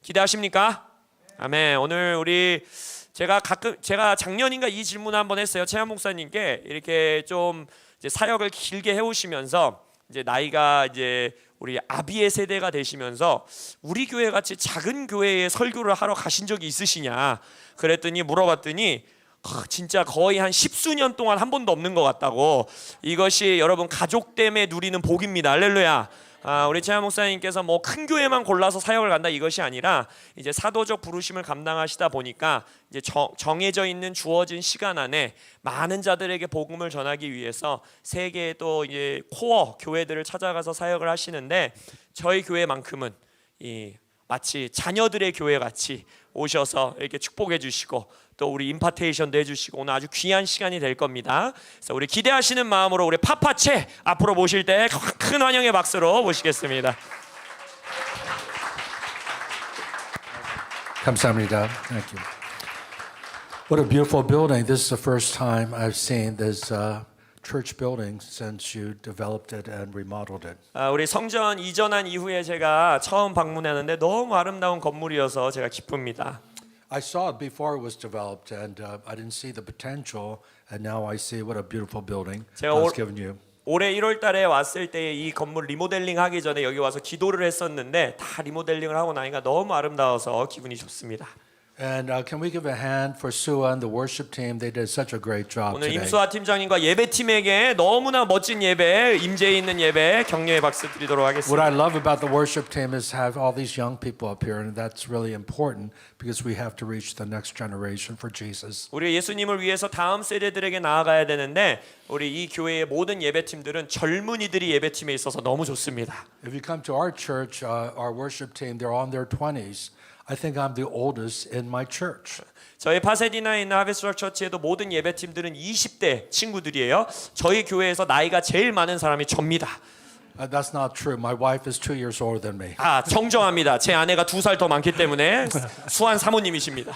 기대하십니까? 아멘. 오늘 우리 제가 작년인가 이 질문을 한번 했어요. 최한 목사님께 이렇게 좀 이제 사역을 길게 해오시면서 이제 나이가 이제 우리 아비의 세대가 되시면서 우리 교회 같이 작은 교회에 설교를 하러 가신 적이 있으시냐? 그랬더니 물어봤더니 진짜 거의 한 십수년 동안 한 번도 없는 것 같다고. 이것이 여러분 가족 때문에 누리는 복입니다. 할렐루야. 우리 최한 목사님께서 뭐 큰 교회만 골라서 사역을 간다 이것이 아니라 이제 사도적 부르심을 감당하시다 보니까 이제 정해져 있는 주어진 시간 안에 많은 자들에게 복음을 전하기 위해서 세계의 또 이제 코어 교회들을 찾아가서 사역을 하시는데 저희 교회만큼은 마치 자녀들의 교회 같이 오셔서 이렇게 축복해 주시고 또 우리 임파테이션도 해주시고 오늘 아주 귀한 시간이 될 겁니다. 그래서 우리 기대하시는 마음으로 우리 파파체 앞으로 모실 때 큰 환영의 박수로 모시겠습니다. 감사합니다. Thank you. What a beautiful building. This is the first time I've seen this church building since you developed it and remodeled it. 우리 성전 이전한 이후에 제가 처음 방문했는데 너무 아름다운 건물이어서 제가 기쁩니다. I saw it before it was developed and I didn't see the potential and now I see what a beautiful building God's given you. 올해 1월 달에 왔을 때 이 건물 리모델링 하기 전에 여기 와서 기도를 했었는데 다 리모델링을 하고 나니까 너무 아름다워서 기분이 좋습니다. And can we give a hand for Sua and the worship team? They did such a great job 오늘 today. 임수아 팀장님과 예배팀에게 너무나 멋진 예배, 임재 있는 예배 격려의 박수 드리도록 What 하겠습니다. I love about the worship team is have all these young people up here, and that's really important because we have to reach the next generation for Jesus. 우리 예수님을 위해서 다음 세대들에게 나아가야 되는데 우리 이 교회의 모든 예배팀들은 젊은이들이 예배팀에 있어서 너무 좋습니다. If you come to our church, our worship team, they're on their 20s. I think I'm the oldest in my church. 저희 파세디나에 있는 하베스트 처치에도 모든 예배팀들은 20대 친구들이에요. 저희 교회에서 나이가 제일 많은 사람이 접니다. That's not true. My wife is 2 years older than me. 정정합니다. 제 아내가 2살 더 많기 때문에 수한 사모님이십니다.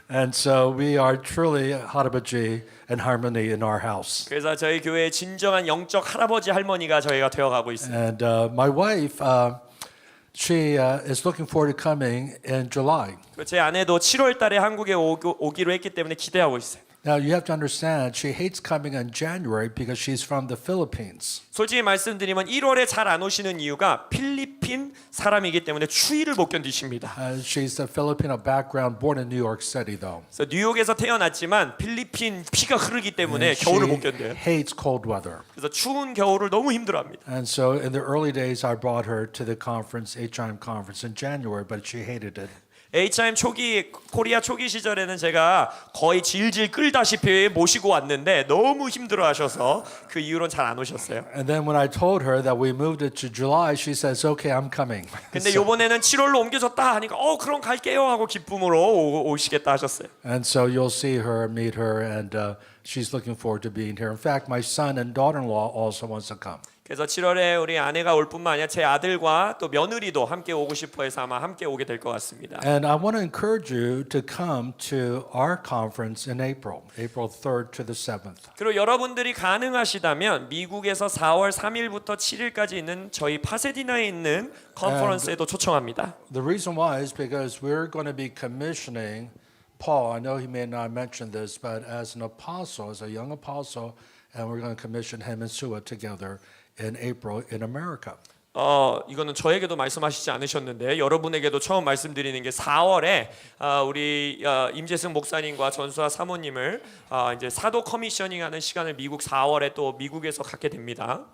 And so we are truly 할아버지 and harmony in our house. 그래서 저희 교회의 진정한 영적 할아버지 할머니가 저희가 되어가고 있습니다. And my wife, she is looking forward to coming in July. 제 아내도 7월 달에 한국에 오기로 했기 때문에 기대하고 있어요. Now you have to understand, she hates coming in January because she's from the Philippines. 솔직히 말씀드리면 1월에 잘 안 오시는 이유가 필리핀 사람이기 때문에 추위를 못 견디십니다. She's a Filipino background, born in New York City, though. 그래서 뉴욕에서 태어났지만 필리핀 피가 흐르기 때문에 겨울을 못 견뎌요. Hates cold weather. 그래서 추운 겨울을 너무 힘들어합니다. And so in the early days, I brought her to the conference, HIM conference in January, but she hated it. HIM 초기 코리아 초기 시절에는 제가 거의 질질 끌다시피 모시고 왔는데 너무 힘들어하셔서 그 이후로는 잘 안 오셨어요. And then when I told her that we moved it to July, she says, "Okay, I'm coming." 근데 이번에는 7월로 옮겨졌다 하니까 그럼 갈게요 하고 기쁨으로 오시겠다 하셨어요. And so you'll see her, meet her, and she's looking forward to being here. In fact, my son and daughter-in-law also wants to come. 그래서 7월에 우리 아내가 올 뿐만 아니라 제 아들과 또 며느리도 함께 오고 싶어 해서 아마 함께 오게 될 것 같습니다. And I want to encourage you to come to our conference in April 3rd to the 7th. 그리고 여러분들이 가능하시다면 미국에서 4월 3일부터 7일까지 있는 저희 파세디나에 있는 컨퍼런스에도 초청합니다. The reason why is because we're going to be commissioning Paul. I know he may not mention this, but as an apostle, as a young apostle, and we're going to commission him and Sua together in April in America. 이거는 저에게도 말씀하시지 않으셨는데 여러분에게도 처음 말씀드리는 게 4월에 우리 임재승 목사님과 전수아 사모님을 이제 사도 커미셔닝하는 시간을 미국 4월에 또 미국에서 갖게 됩니다.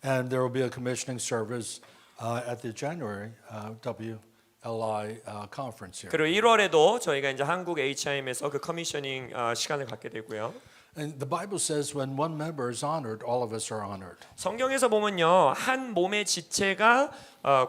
And there will be a commissioning service at the January WLI conference here. 그리고 1월에도 저희가 이제 한국 HIM에서 그 커미셔닝 시간을 갖게 되고요. And the Bible says when one member is honored, all of us are honored. 성경에서 보면요, 한 몸의 지체가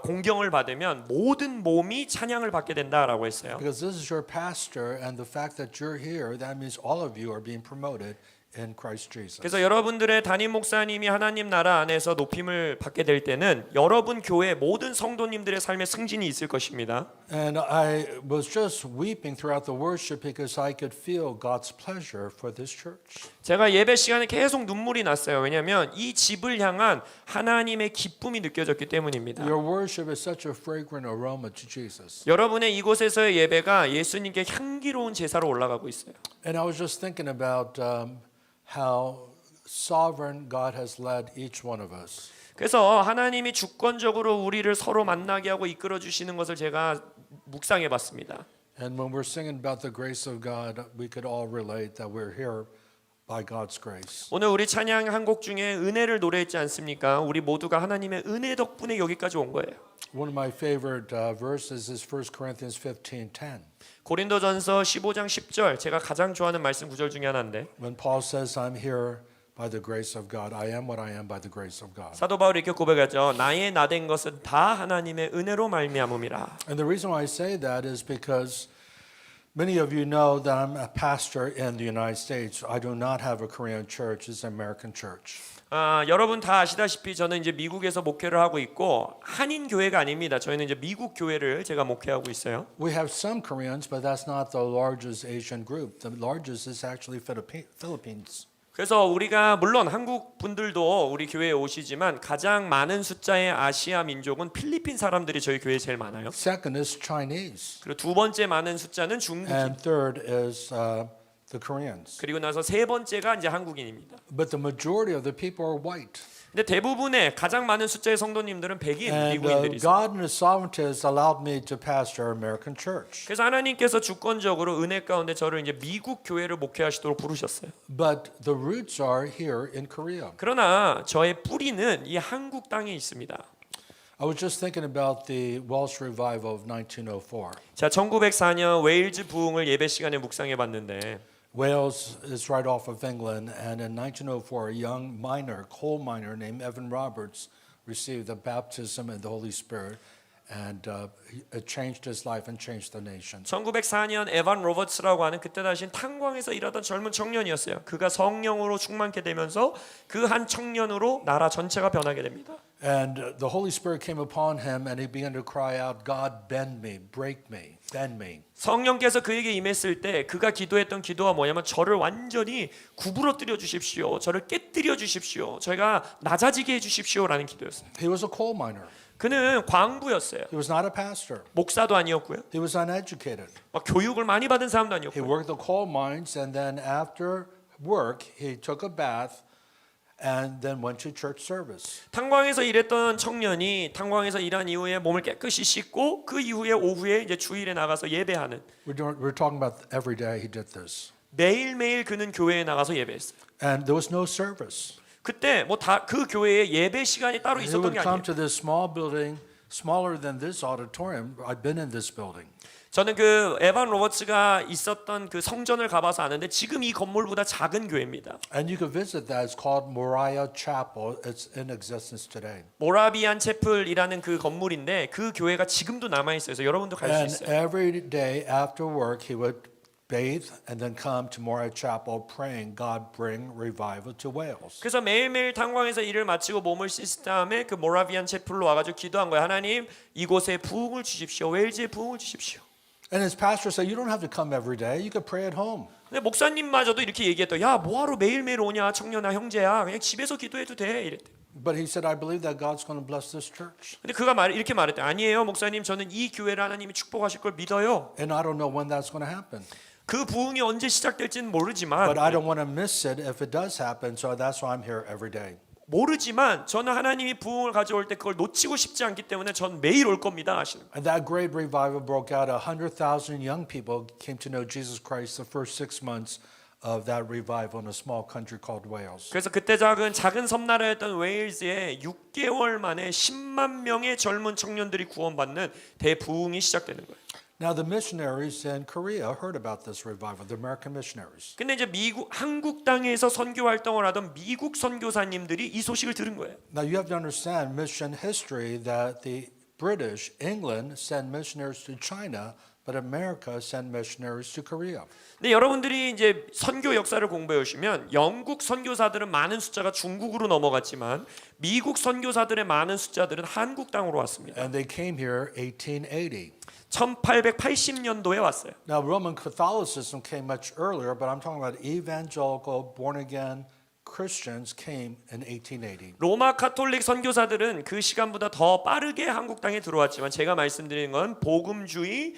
공경을 받으면 모든 몸이 찬양을 받게 된다라고 했어요. Because this is your pastor, and the fact that you're here, that means all of you are being promoted in Christ Jesus. 그래서 여러분들의 담임 목사님이 하나님 나라 안에서 높임을 받게 될 때는 여러분 교회 모든 성도님들의 삶에 승진이 있을 것입니다. And I was just weeping throughout the worship because I could feel God's pleasure for this church. 제가 예배 시간에 계속 눈물이 났어요. 왜냐하면 이 집을 향한 하나님의 기쁨이 느껴졌기 때문입니다. Your worship is such a fragrant aroma to Jesus. 여러분의 이곳에서의 예배가 예수님께 향기로운 제사로 올라가고 있어요. And I was just thinking about how sovereign God has led each one of us. 그래서 하나님이 주권적으로 우리를 서로 만나게 하고 이끌어 주시는 것을 제가 묵상해 봤습니다. And when we're singing about the grace of God, we could all relate that we're here by God's grace. 오늘 우리 찬양 한 곡 중에 은혜를 노래했지 않습니까? 우리 모두가 하나님의 은혜 덕분에 여기까지 온 거예요. One of my favorite verses is 1 Corinthians 15:10. 고린도전서 15장 10절 제가 가장 좋아하는 말씀 구절 중에 하나인데 When Paul says, I'm here by the grace of God. I am what I am by the grace of God. 사도 바울이 이렇게 고백하죠. 나의 나된 것은 다 하나님의 은혜로 말미암음이라. And the reason why I say that is because many of you know that I'm a pastor in the United States. I do not have a Korean church. It's an American church. 여러분 다 아시다시피 저는 이제 미국에서 목회를 하고 있고 한인 교회가 아닙니다. 저희는 이제 미국 교회를 제가 목회하고 있어요. We have some Koreans, but that's not the largest Asian group. The largest is actually Philippines. 그래서 우리가 물론 한국 분들도 우리 교회에 오시지만 가장 많은 숫자의 아시아 민족은 필리핀 사람들이 저희 교회에 제일 많아요. Second is Chinese. 그리고 두 번째 많은 숫자는 중국인. And third is the Koreans. 그리고 나서 세 번째가 이제 한국인입니다. But the majority of the people are white. 근데 대부분의 가장 많은 숫자의 성도님들은 백인 And 미국인들이 있어요. God in His sovereignty has allowed me to pastor an American church. 그래서 하나님께서 주권적으로 은혜 가운데 저를 이제 미국 교회를 목회하시도록 부르셨어요. But the roots are here in Korea. 그러나 저의 뿌리는 이 한국 땅에 있습니다. I was just thinking about the Welsh revival of 1904. 자, 1904년 웨일즈 부흥을 예배 시간에 묵상해 봤는데 Wales is right off of England, and in 1904, a young miner, coal miner named Evan Roberts, received the baptism in the Holy Spirit, and it changed his life and changed the nation. 1904년 에반 로버츠라고 하는 그때 당시 탄광에서 일하던 젊은 청년이었어요. 그가 성령으로 충만케 되면서 그 한 청년으로 나라 전체가 변하게 됩니다. And the Holy Spirit came upon him, and he began to cry out, God, bend me, break me, bend me. 성령께서 그에게 임했을 때 그가 기도했던 기도가 뭐냐면 저를 완전히 구부러뜨려 주십시오. 저를 깨뜨려 주십시오. 저희가 낮아지게 해 주십시오라는 기도였어요. He was a coal miner. 그는 광부였어요. He was not a pastor. 목사도 아니었고요. He was uneducated. 막 교육을 많이 받은 사람도 He 아니었고요. worked the coal mines, and then after work, he took a bath and then went to church service. 탄광에서 일했던 청년이 탄광에서 일한 이후에 몸을 깨끗이 씻고 그 이후에 오후에 이제 주일에 나가서 예배하는 We're talking about every day he did this. 매일매일 그는 교회에 나가서 예배했어요. And there was no service. 그때 뭐 다 그 교회에 예배 시간이 따로 He 있었던 would 게 come 아니에요. to this small building, smaller than this auditorium. I've been in this building. 저는 그 에반 로버츠가 있었던 그 성전을 가봐서 아는데 지금 이 건물보다 작은 교회입니다. And you could visit that. It's called Moriah Chapel. It's in existence today. 모라비안 채플이라는 그 건물인데 그 교회가 지금도 남아 있어요. 그래서 여러분도 갈 수 And 있어요. every day after work, he would bathe and then come to Moriah Chapel praying, God bring revival to Wales. 그래서 매일매일 탄광에서 일을 마치고 몸을 씻은 다음에 그 모라비안 채플로 와가지고 기도한 거예요. 하나님 이곳에 부흥을 주십시오. 웨일즈에 부흥을 주십시오. And his pastor said, you don't have to come every day. You could pray at home. 근데 목사님마저도 이렇게 얘기했더. 야 뭐하러 매일매일 오냐 청년아 형제야. 그냥 집에서 기도해도 돼. 이랬대. But he said, I believe that God's going to bless this church. 근데 그가 이렇게 말했대. 아니에요 목사님 저는 이 교회를 하나님이 축복하실 걸 믿어요. And I don't know when that's going to happen. 그 부흥이 언제 시작될지는 모르지만 But I don't want to miss it if it does happen. So that's why I'm here every day. 모르지만 저는 하나님이 부흥을 가져올 때 그걸 놓치고 싶지 않기 때문에 전 매일 올 겁니다 하시는 거예요. And that great revival broke out. 100,000 young people came to know Jesus Christ the first 6 months of that revival in a small country called Wales. 그래서 그때 작은 섬나라였던 웨일즈에 6개월 만에 10만 명의 젊은 청년들이 구원받는 대부흥이 시작되는 거예요. Now the missionaries in Korea heard about this revival, the American missionaries. 근데 이제 한국 땅에서 선교 활동을 하던 미국 선교사님들이 이 소식을 들은 거예요. Now you have to understand mission history that the British, England sent missionaries to China but America sent missionaries to Korea. 근데 여러분들이 이제 선교 역사를 공부해 오시면 영국 선교사들은 많은 숫자가 중국으로 넘어갔지만 미국 선교사들의 많은 숫자들은 한국 땅으로 왔습니다. And they came here 1880. 1880년도에 왔어요. Now, Roman Catholicism came much earlier, but I'm talking about evangelical, born-again Christians came in 1880. 로마 카톨릭 선교사들은 그 시간보다 더 빠르게 한국 땅에 들어왔지만 제가 말씀드리는 건 복음주의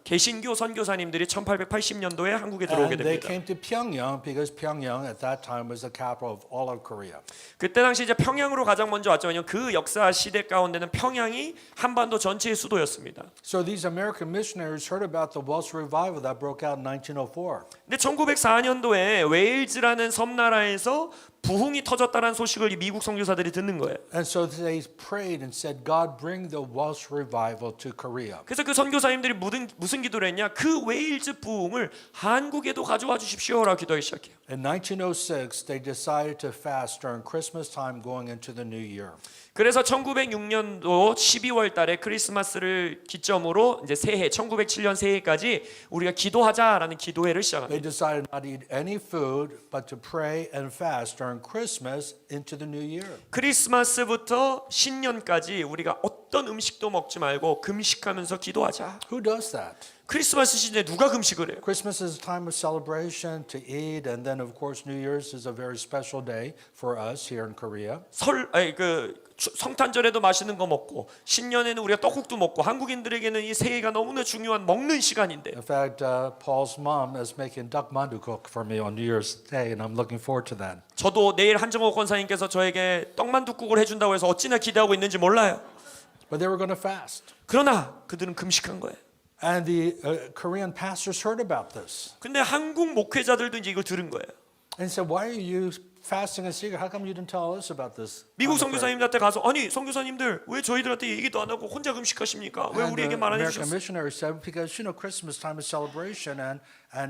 개신교 선교사님들이 1880년도에 한국에 들어오게 And they 됩니다. came to Pyongyang because Pyongyang at that time was the capital of all of Korea. 그때 당시 이제 평양으로 가장 먼저 왔죠. 왜냐면 그 역사 시대 가운데는 평양이 한반도 전체의 수도였습니다. So these American missionaries heard about the Welsh revival that broke out in 1904. 근데 1904년도에 웨일즈라는 섬나라에서 부흥이 터졌다는 소식을 이 미국 선교사들이 듣는 거예요. And so they prayed and said, God, bring the Welsh revival to Korea. 그래서 그 선교사님들이 무슨 기도를 했냐? 그 웨일즈 부흥을 한국에도 가져와 주십시오라고 기도하기 시작해요. In 1906, they decided to fast during Christmas time going into the new year. 그래서 1906년도 12월 달에 크리스마스를 기점으로 이제 새해 1907년 새해까지 우리가 기도하자라는 기도회를 시작합니다. They decided not to eat any food but to pray and fast during Christmas into the new year. 크리스마스부터 신년까지 우리가 어떤 음식도 먹지 말고 금식하면서 기도하자. Who does that? 크리스마스 시즌에 누가 금식을 해요? Christmas is a time of celebration to eat, and then of course New Year's is a very special day for us here in Korea. 성탄절에도 맛있는 거 먹고 신년에는 우리가 떡국도 먹고 한국인들에게는 이 새해가 너무나 중요한 먹는 시간인데 In fact, Paul's mom is making duck mandukuk for me on New Year's Day, and I'm looking forward to that. 저도 내일 한정호 권사님께서 저에게 떡만둣국을 해준다고 해서 어찌나 기대하고 있는지 몰라요. But they were going to fast. 그러나 그들은 금식한 거예요. And the Korean pastors heard about this. 근데 한국 목회자들도 이제 이걸 들은 거예요. And said, why are you fasting in secret? How come you didn't tell us about this? 미국 선교사님들한테 가서 아니 선교사님들 왜 저희들한테 얘기도 안 하고 혼자 금식하십니까? 왜 And 우리에게 the 말 안 American 해주셨어요? missionary said, because Christmas time is celebration and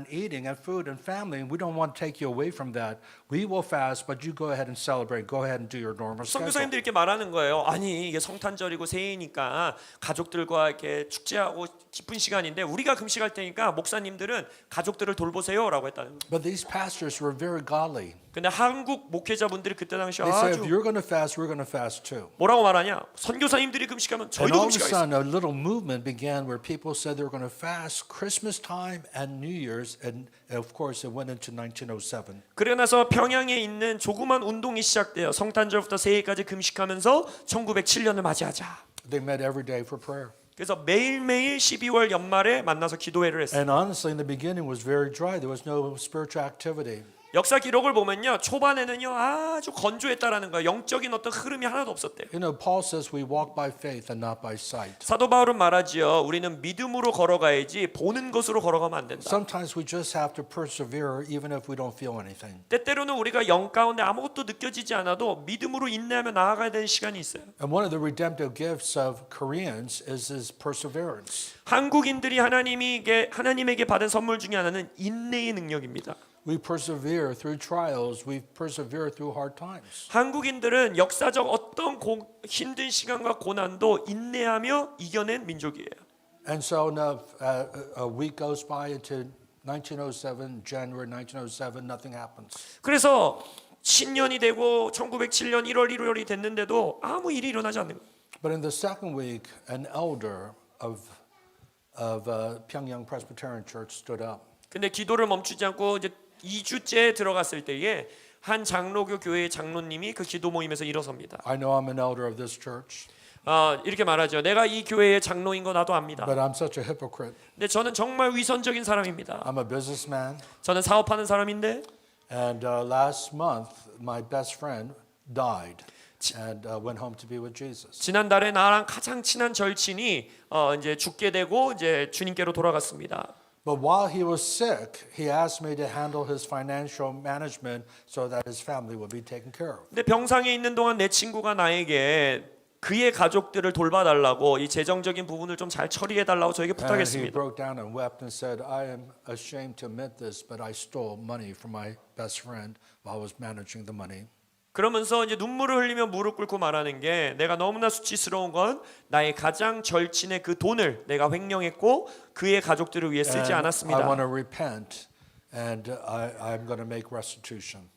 eating and food and family, and we don't want to take you away from that. We will fast, but you go ahead and celebrate. Go ahead and do your normal schedule. 선교사님들이 이렇게 말하는 거예요. 아니 이게 성탄절이고 새해니까 가족들과 이렇게 축제하고 기쁜 시간인데 우리가 금식할 테니까 목사님들은 가족들을 돌보세요라고 했다는 거예요. But these pastors were very godly. 근데 한국 목회자분들이 그때 당시 They said, if 아주 you're going to fast, we're going to fast too. 뭐라고 말하냐? 선교사님들이 금식하면 And 저희도 all of a 금식하겠습니다. sudden, a little movement began where people said they were going to fast Christmas time and New Year's, and of course, it went into 1907. 그러고 나서 평양에 있는 조그만 운동이 시작돼요. 성탄절부터 새해까지 금식하면서 1907년을 맞이하자. They met every day for prayer. 그래서 매일매일 12월 연말에 만나서 기도회를 했어요. And honestly, in the beginning, it was very dry. There was no spiritual activity. 역사 기록을 보면요, 초반에는요 아주 건조했다라는 거예요. 영적인 어떤 흐름이 하나도 없었대요. You know, Paul says we walk by faith and not by sight. 사도 바울은 말하지요. 우리는 믿음으로 걸어가야지 보는 것으로 걸어가면 안 된다. Sometimes we just have to persevere even if we don't feel anything. 때때로는 우리가 영 가운데 아무것도 느껴지지 않아도 믿음으로 인내하며 나아가야 되는 시간이 있어요. And one of the redemptive gifts of Koreans is perseverance. 한국인들이 하나님에게 받은 선물 중에 하나는 인내의 능력입니다. We persevere through trials. We persevere through hard times. 한국인들은 역사적 어떤 힘든 시간과 고난도 인내하며 이겨낸 민족이에요. And so a week goes by into 1907, January 1907, nothing happens. 그래서 신년이 되고 1907년 1월 1월이 됐는데도 아무 일이 일어나지 않는 거예요. But in the second week, an elder of Pyongyang Presbyterian Church stood up. 근데 기도를 멈추지 않고 이제 2주째 들어갔을 때에 한 장로교 교회의 장로님이 그 기도 모임에서 일어섭니다. I know I'm an elder of this church, 이렇게 말하죠. 내가 이 교회의 장로인 거 나도 압니다. but I'm such a hypocrite. 근데 저는 정말 위선적인 사람입니다. I'm a businessman, 저는 사업하는 사람인데 and last month my best friend died and went home to be with Jesus. 지난달에 나랑 가장 친한 절친이 이제 죽게 되고 이제 주님께로 돌아갔습니다. But while he was sick, he asked me to handle his financial management so that his family would be taken care of. 근데 병상에 있는 동안 내 친구가 나에게 그의 가족들을 돌봐달라고 이 재정적인 부분을 좀 잘 처리해달라고 저에게 And he 부탁했습니다. broke down and wept and said, I am ashamed to admit this, but I stole money from my best friend while I was managing the money. 그러면서 이제 눈물을 흘리며 무릎 꿇고 말하는 게 내가 너무나 수치스러운 건 나의 가장 절친의 그 돈을 내가 횡령했고 그의 가족들을 위해 쓰지 And I 않았습니다. want to repent, and I'm going to make restitution.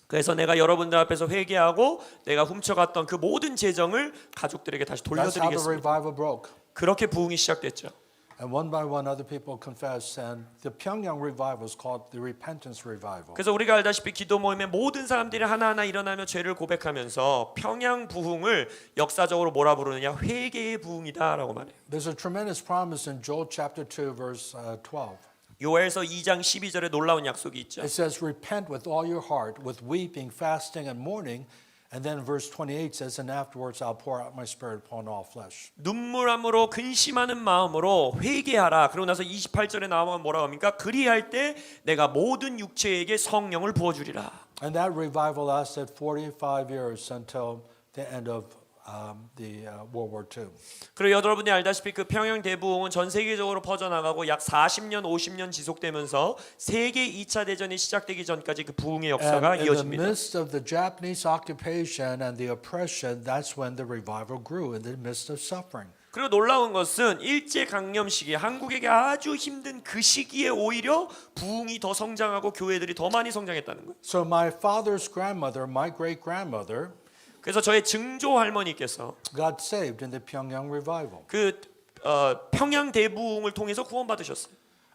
그래서 내가 여러분들 앞에서 회개하고 내가 훔쳐갔던 그 모든 재정을 가족들에게 다시 That's how the 돌려드리겠습니다. revival broke. 그렇게 부흥이 시작됐죠. And one by one, other people confessed, and the Pyongyang revival is called the repentance revival. 그래서 우리가 알다시피 기도 모임에 모든 사람들이 하나하나 일어나며 죄를 고백하면서 평양 부흥을 역사적으로 뭐라 부르느냐 회개의 부흥이다라고 말해요. There's a tremendous promise in Joel chapter 2, verse 12. 요엘서 2장 12절에 놀라운 약속이 있죠. It says, repent with all your heart, with weeping, fasting, and mourning. And then verse 28 says, and afterwards I'll pour out my spirit upon all flesh. 눈물함으로 근심하는 마음으로 회개하라. 그러고 나서 28절에 나오면 뭐라고 합니까? 그리할 때 내가 모든 육체에게 성령을 부어주리라. And that revival lasted 45 years until the end of the World War II. 그리고 여러분이 알다시피 그 평양 대부흥은 전 세계적으로 퍼져나가고 약 40년, 50년 지속되면서 세계 2차 대전이 시작되기 전까지 그 부흥의 역사가 And in the 이어집니다. midst of the Japanese occupation and the oppression, that's when the revival grew in the midst of suffering. 그리고 놀라운 것은 일제 강점 시기 한국에게 아주 힘든 그 시기에 오히려 부흥이 더 성장하고 교회들이 더 많이 성장했다는 거예요. So my father's grandmother, my great grandmother, 그래서 저의 증조 할머니께서 got saved in the Pyongyang revival. 그 평양 대부흥을 통해서 구원받으셨어요.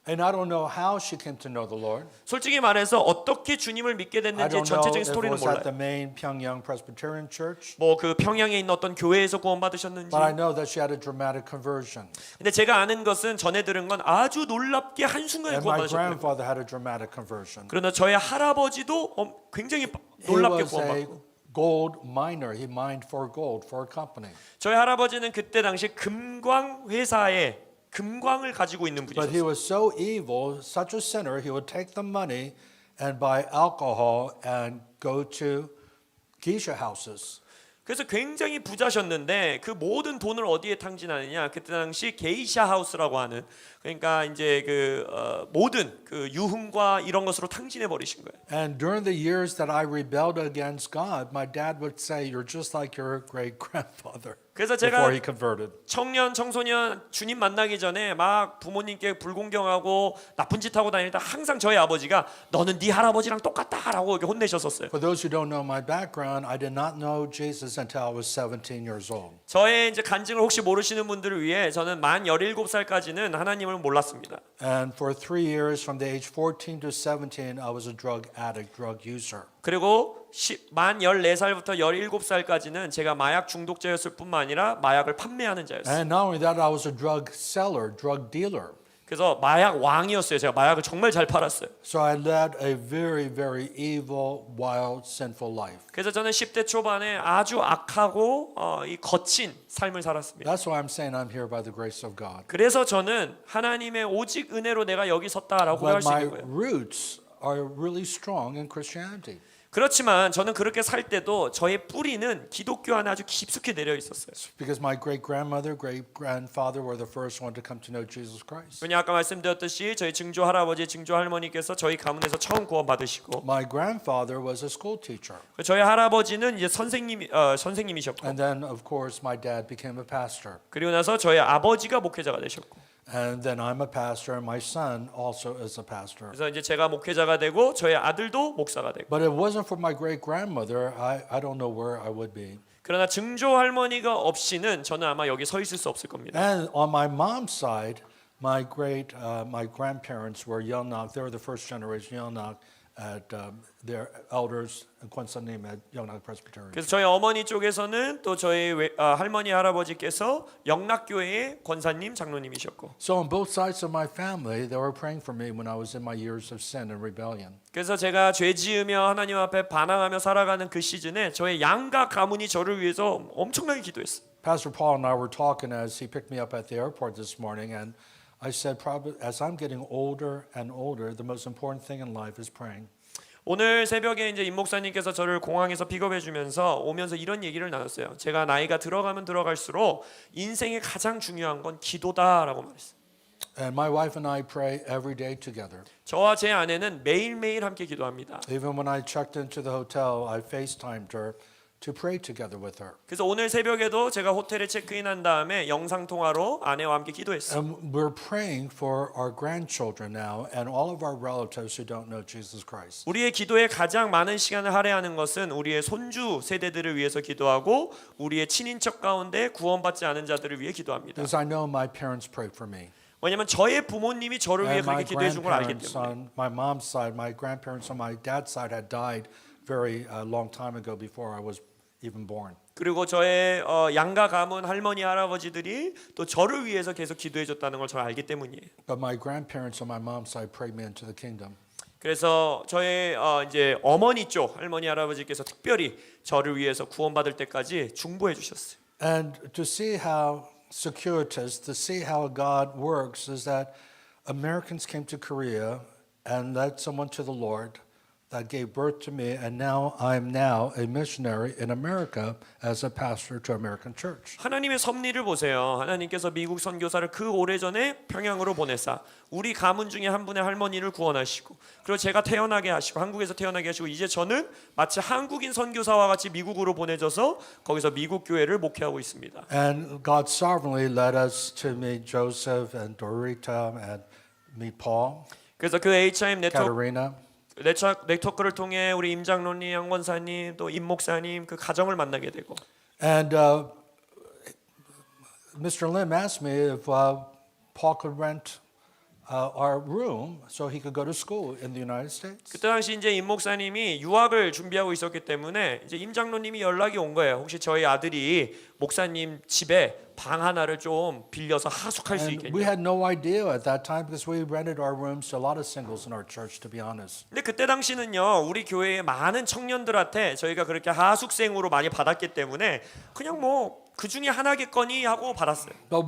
And I don't know how she came to know the Lord. 솔직히 말해서 어떻게 주님을 믿게 I 됐는지 don't know 전체적인 if it 스토리는 was at 몰라요. the main Pyongyang Presbyterian Church, 뭐 그 평양에 있는 어떤 교회에서 구원받으셨는지. but I know that she had a dramatic conversion. 근데 제가 아는 것은 전해 들은 건 아주 놀랍게 한순간에 And my 구원받으셨어요. grandfather had a dramatic conversion. 그러나 저의 할아버지도 굉장히 He 놀랍게 was a 구원받고. gold miner. He mined for gold for a company. 저희 할아버지는 그때 당시 금광 회사에 금광을 가지고 있는 But he 분이셨어요. was so evil, such a sinner, he would take the money and buy alcohol and go to geisha houses. 그래서 굉장히 부자셨는데 그 모든 돈을 어디에 탕진하느냐? 그때 당시 게이샤 하우스라고 하는 그러니까 이제 그 모든 그 유흥과 이런 것으로 탕진해 버리신 거예요. And during the years that I rebelled against God, my dad would say, "You're just like your great grandfather." 그래서 Before 제가 he converted. 청년 청소년 주님 만나기 전에 막 부모님께 불공경하고 나쁜 짓 하고 다닐 때 항상 저희 아버지가 너는 네 할아버지랑 똑같다라고 이렇게 혼내셨었어요. For those who don't know my background, I did not know Jesus until I was 17 years old. 저의 이제 간증을 혹시 모르시는 분들을 위해 저는 만 17살까지는 하나님을 몰랐습니다. And for 3 years, from the age 14 to 17, I was a drug addict, drug user. 그리고 만 14살부터 17살까지는 제가 마약 중독자였을 뿐만 아니라 마약을 판매하는 자였어요. And not only that, I was a drug seller, drug dealer. 그래서 마약 왕이었어요. 제가 마약을 정말 잘 팔았어요. So I led a very, very evil, wild, sinful life. 그래서 저는 10대 초반에 아주 악하고 이 거친 삶을 살았습니다. That's why I'm saying I'm here by the grace of God. 그래서 저는 하나님의 오직 은혜로 내가 여기 섰다라고 고백할 But 수 my 있는 거예요. roots are really strong in Christianity. 그렇지만 저는 그렇게 살 때도 저의 뿌리는 기독교 안에 아주 깊숙이 내려 있었어요. Because my great grandmother, great grandfather were the first one to come to know Jesus Christ. 왜냐 아까 말씀드렸듯이 저희 증조 할아버지, 증조 할머니께서 저희 가문에서 처음 구원 받으시고 My grandfather was a school teacher. 저희 할아버지는 이제 선생님이셨고 And then, of course, my dad became a pastor. 그리고 나서 저희 아버지가 목회자가 되셨고 And then I'm a pastor, and my son also is a pastor. 그래서 이제 제가 목회자가 되고 저희 아들도 목사가 되고 But it wasn't for my great grandmother, I don't know where I would be. 그러나 증조 할머니가 없이는 저는 아마 여기 서 있을 수 없을 겁니다. And on my mom's side, my grandparents were Yeonnak. They were the first generation Yeonnak at their elders and 권사님 at Yeonnak Presbyterian. 그래서 저희 어머니 쪽에서는 또 저희 할머니 할아버지께서 영락교회의 권사님 장로님이셨고 So on both sides of my family, they were praying for me when I was in my years of sin and rebellion. 그래서 제가 죄 지으며 하나님 앞에 반항하며 살아가는 그 시즌에 저의 양가 가문이 저를 위해서 엄청나게 기도했어요. Pastor Paul and I were talking as he picked me up at the airport this morning, and I said, probably as I'm getting older and older, the most important thing in life is praying. 오늘 새벽에 이제 임 목사님께서 저를 공항에서 픽업해 주면서 오면서 이런 얘기를 나눴어요. 제가 나이가 들어가면 들어갈수록 인생의 가장 중요한 건 기도다라고 말했어요. And my wife and I pray every day together. 저와 제 아내는 매일매일 함께 기도합니다. Even when I checked into the hotel, I FaceTimed her to pray together with her. 그래서 오늘 새벽에도 제가 호텔에 체크인한 다음에 영상 통화로 아내와 함께 기도했어요. And we're praying for our grandchildren now and all of our relatives who don't know Jesus Christ. 우리의 기도에 가장 많은 시간을 할애하는 것은 우리의 손주 세대들을 위해서 기도하고 우리의 친인척 가운데 구원받지 않은 자들을 위해 기도합니다. Because I know my parents prayed for me. 왜냐하면 저의 부모님이 저를 위해 And my 그렇게 기도해 준 걸 알기 grandparents 때문에. on my mom's side, my grandparents on my dad's side had died very long time ago before I was even born. 그리고 저의 양가 가문 할머니 할아버지들이 또 저를 위해서 계속 기도해 줬다는 걸 저는 알기 때문이에요. But my grandparents on my mom's side prayed me into the kingdom. 그래서 저의 이제 어머니 쪽 할머니 할아버지께서 특별히 저를 위해서 구원받을 때까지 중보해 주셨어요. And to see how circuitous, to see how God works is that Americans came to Korea and led someone to the Lord that gave birth to me, and now I'm now a missionary in America as a pastor to American church. 하나님의 섭리를 보세요. 하나님께서 미국 선교사를 그 오래전에 평양으로 보내사 우리 가문 중에 한 분의 할머니를 구원하시고 그리고 제가 태어나게 하시고 한국에서 태어나게 하시고 이제 저는 마치 한국인 선교사와 같이 미국으로 보내져서 거기서 미국 교회를 목회하고 있습니다. And God sovereignly led us to meet Joseph and Dorita and meet Paul, 그래서 그 HIM Katerina. 네트워크를 통해 우리 임장로님, 양 권사님, 또 임 목사님 그 가정을 만나게 되고 And Mr. Lim asked me if Paul could rent our room so he could go to school in the United States. 그때 당시 이제 임 목사님이 유학을 준비하고 있었기 때문에 이제 임 장로님이 연락이 온 거예요. 혹시 저희 아들이 목사님 집에 방 하나를 좀 빌려서 하숙할 수 And we 있겠냐? had no idea at that time because we rented our rooms to a lot of singles in our church, to be honest. 근데 그때 당시는요 우리 교회의 많은 청년들한테 저희가 그렇게 하숙생으로 많이 받았기 때문에 그냥 뭐 그 중에 하나겠거니 하고 받았어요. But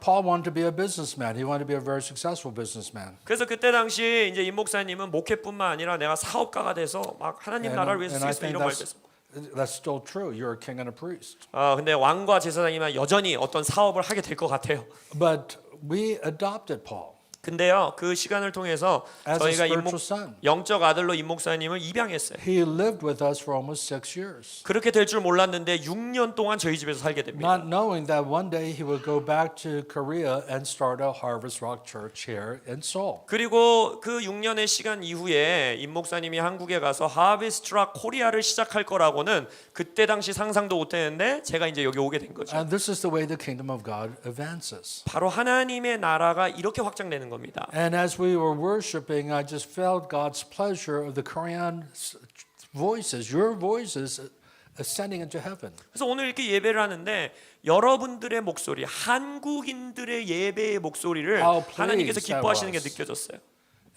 Paul wanted to be a businessman. He wanted to be a very successful businessman. 그래서 그때 당시 이제 임 목사님은 목회뿐만 아니라 내가 사업가가 돼서 막 하나님 나라를 위해서 And I 쓰겠다 think 이런 말했어요. that's still true. You're a king and a priest. 근데 왕과 제사장이면 여전히 어떤 사업을 하게 될 것 같아요. But we adopted Paul 근데요 그 시간을 통해서 as a 저희가 spiritual son. 영적 아들로 임 목사님을 입양했어요. He lived with us for almost 6 years. 그렇게 될 줄 몰랐는데 6년 동안 저희 집에서 살게 됩니다. Not knowing that one day he would go back to Korea and start a Harvest Rock Church here in Seoul. 그리고 그 6년의 시간 이후에 임 목사님이 한국에 가서 하비스트락 코리아를 시작할 거라고는 그때 당시 상상도 못했는데 제가 이제 여기 오게 된 거죠. And this is the way the kingdom of God advances. 바로 하나님의 나라가 이렇게 확장되는 겁니다. And as we were worshiping, I just felt God's pleasure of the Korean voices, your voices ascending into heaven. 그래서 오늘 이렇게 예배를 하는데 여러분들의 목소리, 한국인들의 예배의 목소리를 How 하나님께서 pleased I 기뻐하시는 게 was. 느껴졌어요.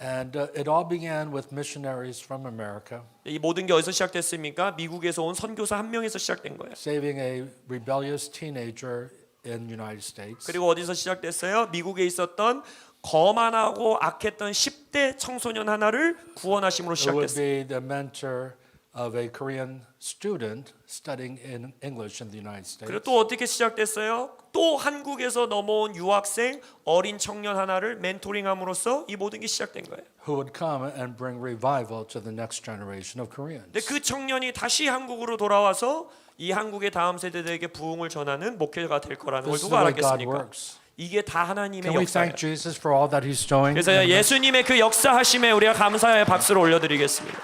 And it all began with missionaries from America 이 모든 게 어디서 시작됐습니까? 미국에서 온 선교사 한 명에서 시작된 거예요. saving a rebellious teenager in the United States. 그리고 어디서 시작됐어요? 미국에 있었던 거만하고 악했던 10대 청소년 하나를 구원하심으로 It would 시작됐어요. be the mentor of a Korean student studying in English in the United States. 그리고 또 어떻게 시작됐어요? 또 한국에서 넘어온 유학생 어린 청년 하나를 멘토링함으로써 이 모든 게 시작된 거예요. Who would come and bring revival to the next generation of Koreans. 근데 그 청년이 다시 한국으로 돌아와서 이 한국의 다음 세대들에게 부흥을 전하는 목회가 될 거라는 걸 This is 누가 the way God 알았겠습니까? works. 이게 다 하나님의 Can we 역사예요. thank Jesus for all that He's doing? 그래서 예수님의 그 역사하심에 우리가 감사의 박수를 올려드리겠습니다.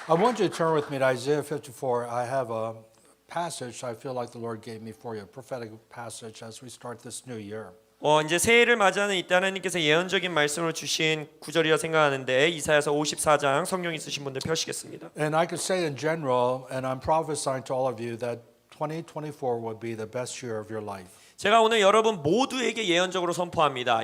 I want you to turn with me to Isaiah 54. I have a passage I feel like the Lord gave me for you, a prophetic passage as we start this new year. 이제 새해를 맞이하는 이때 하나님께서 예언적인 말씀을 주신 구절이라 생각하는데 이사야서 54장 성경 있으신 분들 펴시겠습니다. And I could say in general, and I'm prophesying to all of you, that 2024 will be the best year of your life. 제가 오늘 여러분 모두에게 예언적으로 선포합니다.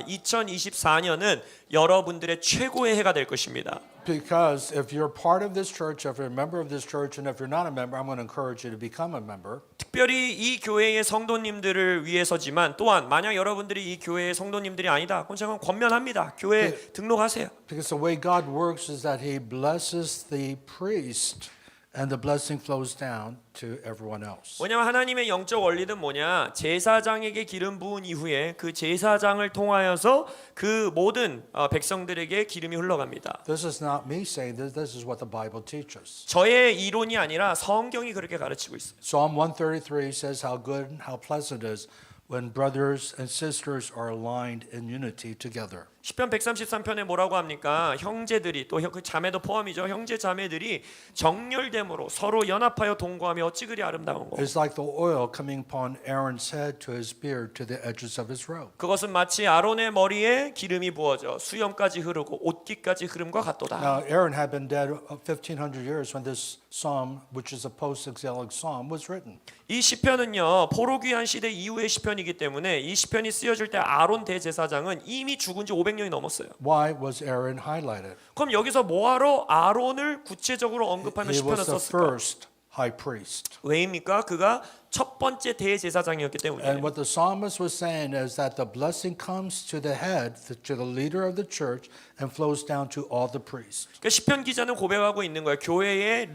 2024년은 여러분들의 최고의 해가 될 것입니다. Because if you're part of this church, if you're a member of this church, and if you're not a member, I'm going to encourage you to become a member. 특별히 이 교회의 성도님들을 위해서지만 또한 만약 여러분들이 이 교회의 성도님들이 아니다. 그럼 제가 권면합니다. 교회에 등록하세요. Because the way God works is that He blesses the priest and the blessing flows down to everyone else. 왜냐하면 하나님의 영적 원리는 뭐냐? 제사장에게 기름 부은 이후에 그 제사장을 통하여서 그 모든 백성들에게 기름이 흘러갑니다. This is not me saying this. This is what the Bible teaches. 저의 이론이 아니라 성경이 그렇게 가르치고 있어요. Psalm 133 says how good and how pleasant it is when brothers and sisters are aligned in unity together. 시편 133편에 뭐라고 합니까? 형제들이 또 그 자매도 포함이죠. 형제 자매들이 정열됨으로 서로 연합하여 동거하며 어찌 그리 아름다운 거. It's like the oil coming upon Aaron's head to his beard to the edges of his robe. 그것은 마치 아론의 머리에 기름이 부어져 수염까지 흐르고 옷깃까지 흐름과 같도다. Now Aaron had been dead 1500 years when this psalm, which is a post-exilic psalm, was written. 이 시편은요 포로귀환 시대 이후의 시편이기 때문에 이 시편이 쓰여질 때 아론 대제사장은 이미 죽은 지 500년이 넘었어요. Why was Aaron highlighted? 그럼 여기서 뭐하러 아론을 구체적으로 언급하며 He 시편을 was the 썼을까? first high priest. 왜입니까? 그가 첫 번째 대제사장이었기 And 때문이에요. what the psalmist was saying is that the blessing comes to the head, to the leader of the church, and flows down to all the priests. 그러니까 시편 기자는 고백하고 있는 거예요. 교회의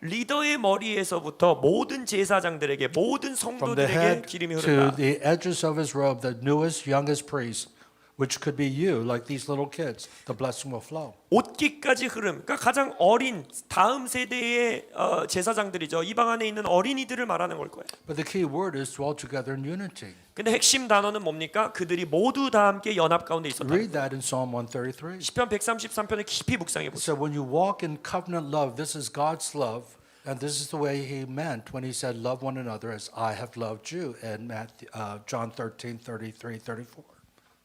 리더의 머리에서부터 모든 제사장들에게 모든 From the 성도들에게 head 기름이 to 흐른다. the edges of his robe, the newest, youngest priest, which could be you, like these little kids, the blessing will flow. 옷깃까지 흐름. 그러니까 가장 어린 다음 세대의 제사장들이죠. 이방 안에 있는 어린이들을 말하는 걸 거예요. But the key word is dwell together in unity. 근데 핵심 단어는 뭡니까? 그들이 모두 다 함께 연합 가운데 있었다. Read that in Psalm 133. 시편 133편에 깊이 묵상해 보세요. So when you walk in covenant love, this is God's love, and this is the way He meant when He said, "Love one another as I have loved you." In John 13:33, 34.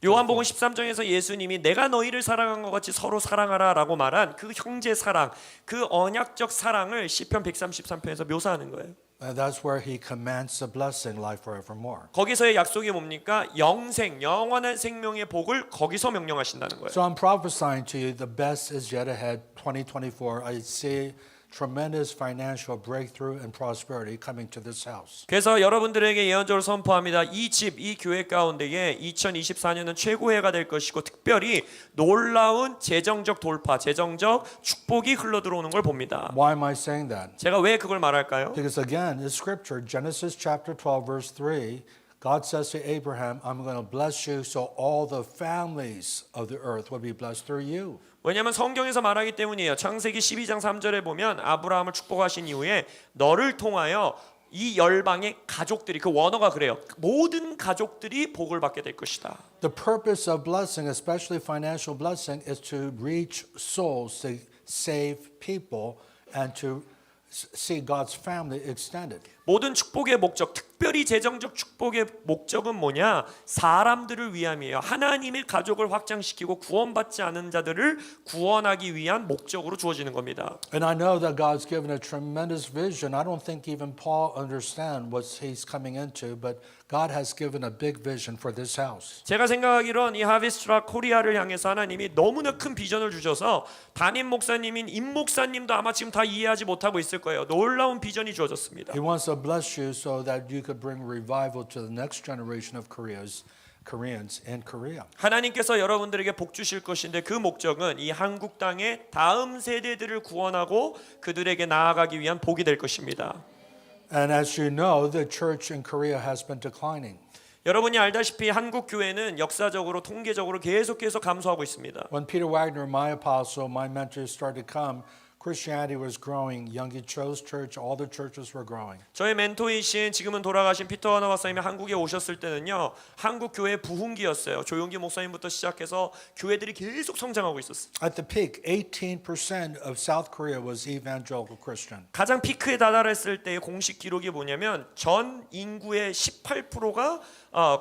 요한복음 13장에서 예수님이 내가 너희를 사랑한 것 같이 서로 사랑하라라고 말한 그 형제 사랑, 그 언약적 사랑을 시편 133편에서 묘사하는 거예요. And that's where He commands the blessing, life forevermore. 거기서의 약속이 뭡니까? 영생, 영원한 생명의 복을 거기서 명령하신다는 거예요. So I'm prophesying to you, the best is yet ahead. 2024, I see tremendous financial breakthrough and prosperity coming to this house. 그래서 여러분들에게 예언적으로 선포합니다. 이 집, 이 교회 가운데에 2024년은 최고의 해가 될 것이고 특별히 놀라운 재정적 돌파, 재정적 축복이 흘러들어오는 걸 봅니다. Why am I saying that? 제가 왜 그걸 말할까요? Because again, in Scripture, Genesis chapter 12, verse 3, God says to Abraham, I'm going to bless you so all the families of the earth will be blessed through you. 왜냐하면 성경에서 말하기 때문이에요. 창세기 12장 3절에 보면 아브라함을 축복하신 이후에 너를 통하여 이 열방의 가족들이 그 원어가 그래요. 모든 가족들이 복을 받게 될 것이다. The purpose of blessing, especially financial blessing, is to reach souls, to save people, and to see God's family extended. 모든 축복의 목적, 특별히 재정적 축복의 목적은 뭐냐? 사람들을 위함이에요. 하나님의 가족을 확장시키고 구원받지 않은 자들을 구원하기 위한 목적으로 주어지는 겁니다. And I know that God's given a tremendous vision. I don't think even Paul understands what he's coming into, but God has given a big vision for this house. 제가 생각하기론 이 하비스트라 코리아를 향해서 하나님이 너무나 큰 비전을 주셔서 담임 목사님인 임 목사님도 아마 지금 다 이해하지 못하고 있을 거예요. 놀라운 비전이 주어졌습니다. He wants to bless you so that you could bring revival to the next generation of Koreans in Korea. 하나님께서 여러분들에게 복 주실 것인데 그 목적은 이 한국 땅의 다음 세대들을 구원하고 그들에게 나아가기 위한 복이 될 것입니다. And as you know, the church in Korea has been declining. 여러분이 알다시피 한국 교회는 역사적으로 통계적으로 계속해서 감소하고 있습니다. When Peter Wagner, my apostle, my mentor, started to come, Christianity was growing. Young Cho's church, all the churches were growing. 저의 멘토이신 지금은 돌아가신 피터 하나 박사님이 한국에 오셨을 때는요, 한국 교회 부흥기였어요. 조용기 목사님부터 시작해서 교회들이 계속 성장하고 있었어요. At the peak, 18% of South Korea was evangelical Christian. 가장 피크에 다다랐을 때의 공식 기록이 뭐냐면 전 인구의 18%가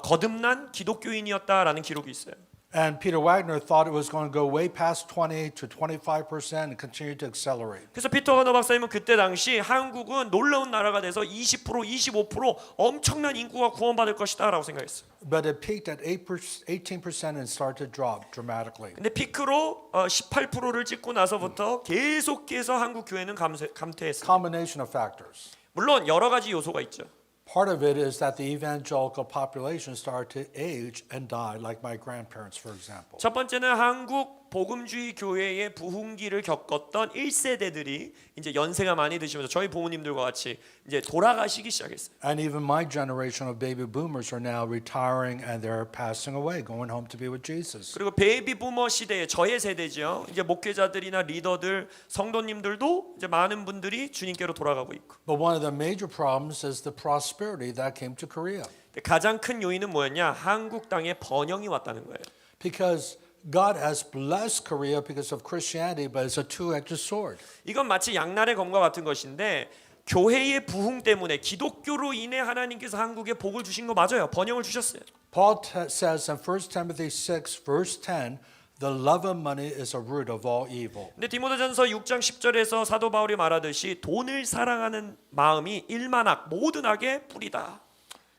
거듭난 기독교인이었다라는 기록이 있어요. And Peter Wagner thought it was going to go way past 20 to 25% and continue to accelerate. 그래서 피터 하나 박사님은 그때 당시 한국은 놀라운 나라가 돼서 20%, 25% 엄청난 인구가 구원받을 것이다라고 생각했어요. But it peaked at 18% and started to drop dramatically. 근데 피크로 18%를 찍고 나서부터 계속해서 한국 교회는 감퇴했어요. Combination of factors. 물론 여러 가지 요소가 있죠. Part of it is that the evangelical population started to age and die, like my grandparents, for example. 첫 번째는 한국 복음주의 교회의 부흥기를 겪었던 1세대들이 이제 연세가 많이 드시면서 저희 부모님들과 같이 이제 돌아가시기 시작했어요. And even my generation of baby boomers are now retiring and they're passing away, going home to be with Jesus. 그리고 베이비 부머 시대의 저의 세대죠. 이제 목회자들이나 리더들, 성도님들도 이제 많은 분들이 주님께로 돌아가고 있고. But one of the major problems is the prosperity that came to Korea. 가장 큰 요인은 뭐였냐? 한국 땅에 번영이 왔다는 거예요. Because God has blessed Korea because of Christianity, but it's a two-edged sword. 이건 마치 양날의 검과 같은 것인데 교회의 부흥 때문에 기독교로 인해 하나님께서 한국에 복을 주신 거 맞아요. 번영을 주셨어요. Paul says in 1 Timothy 6, verse 10, the love of money is a root of all evil. 근데 디모데전서 6장 10절에서 사도 바울이 말하듯이 돈을 사랑하는 마음이 일만악 모든 악의 뿌리다.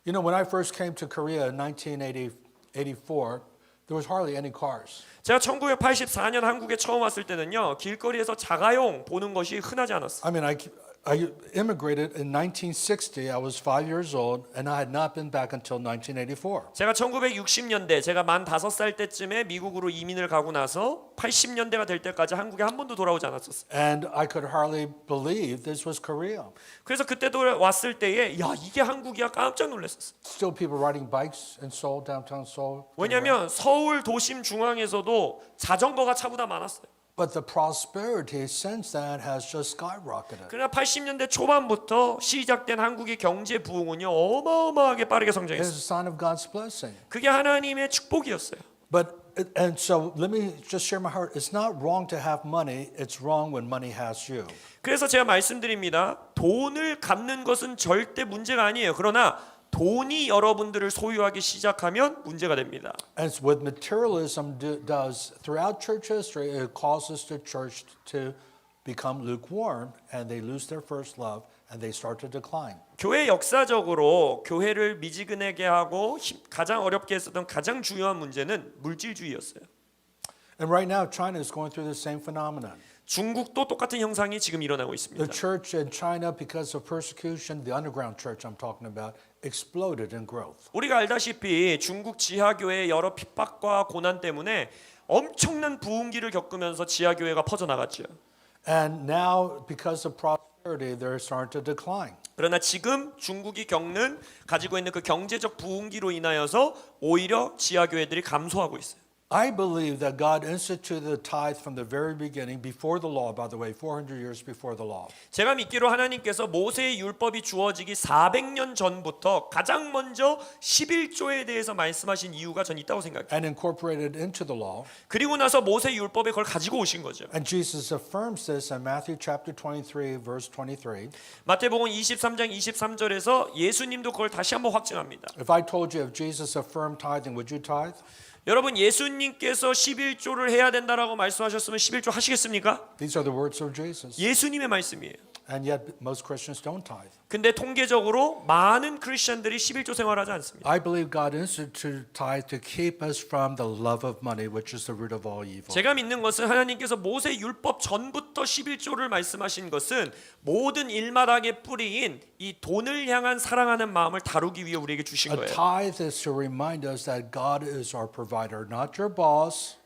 You know, when I first came to Korea in 1984, there was hardly any cars. 제가 1984년 한국에 처음 왔을 때는요. 길거리에서 자가용 보는 것이 흔하지 않았어요. I mean, I immigrated in 1960. I was 5 years old, and I had not been back until 1984. 제가 1960년대 제가 만 5살 때쯤에 미국으로 이민을 가고 나서 80년대가 될 때까지 한국에 한 번도 돌아오지 않았었어요. And I could hardly believe this was Korea. 그래서 그때도 왔을 때에 야 이게 한국이야 깜짝 놀랐었어요. Still people riding bikes in Seoul, downtown Seoul. 왜냐하면 서울 도심 중앙에서도 자전거가 차보다 많았어요. But the prosperity since then has just skyrocketed. 그러나 80년대 초반부터 시작된 한국의 경제 부흥은요 어마어마하게 빠르게 It is 성장했어요. a sign of God's blessing. 그게 하나님의 축복이었어요. And so let me just share my heart. It's not wrong to have money. It's wrong when money has you. 그래서 제가 말씀드립니다. 돈을 갚는 것은 절대 문제가 아니에요. 그러나 돈이 여러분들을 소유하기 시작하면 문제가 됩니다. And it's what materialism does throughout church history, it causes the church to become lukewarm and they lose their first love and they start to decline. 교회 역사적으로 교회를 미지근하게 하고 가장 어렵게 했었던 가장 중요한 문제는 물질주의였어요. And right now China is going through the same phenomenon. 중국도 똑같은 현상이 지금 일어나고 The 있습니다. church in China, because of persecution, the underground church I'm talking about, exploded in growth. 우리가 알다시피 중국 지하교회의 여러 핍박과 고난 때문에 엄청난 부흥기를 겪으면서 지하교회가 퍼져나갔죠. And now, because of prosperity, they're starting to decline. 그러나 지금 중국이 가지고 있는 그 경제적 부흥기로 인하여서 오히려 지하교회들이 감소하고 있어요. I believe that God instituted the tithe from the very beginning, before the law, by the way, 400 years before the law. 제가 믿기로 하나님께서 모세의 율법이 주어지기 400년 전부터 가장 먼저 11조에 대해서 말씀하신 이유가 전 있다고 생각해요. And incorporated into the law. 그리고 나서 모세 율법에 그걸 가지고 오신 거죠. And Jesus affirms this in Matthew chapter 23, verse 23. 마태복음 23장 23절에서 예수님도 그걸 다시 한번 확증합니다. If I told you if Jesus affirmed tithing, would you tithe? 여러분 예수님께서 11조를 해야 된다라고 말씀하셨으면 11조 하시겠습니까? These are the words of Jesus. 예수님의 말씀이에요. And yet most Christians don't tithe. 근데 통계적으로 많은 크리스천들이 11조 생활하지 않습니다. I believe God instituted tithe to keep us from the love of money, which is the root of all evil. 제가 믿는 것은 하나님께서 모세 율법 전부터 11조를 말씀하신 것은 모든 일마당의 뿌리인 이 돈을 향한 사랑하는 마음을 다루기 위해 우리에게 주신 A 거예요. tithe is to remind us that God is our provider, not your boss,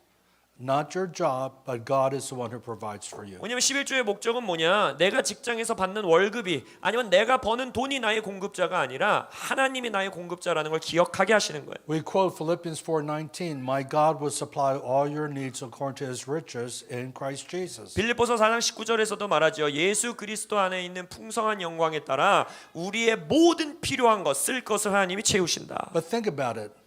not your job, but God is the one who provides for you. 왜냐하면 11조의 목적은 뭐냐? 내가 직장에서 받는 월급이 아니면 내가 버는 돈이 나의 공급자가 아니라 하나님이 나의 공급자라는 걸 기억하게 하시는 거예요. We quote Philippians 4:19, "My God will supply all your needs according to His riches in Christ Jesus." 빌립보서 4장 19절에서도 말하죠. 예수 그리스도 안에 있는 풍성한 영광에 따라 우리의 모든 필요한 것, 쓸 것을 하나님이 채우신다. But think about it.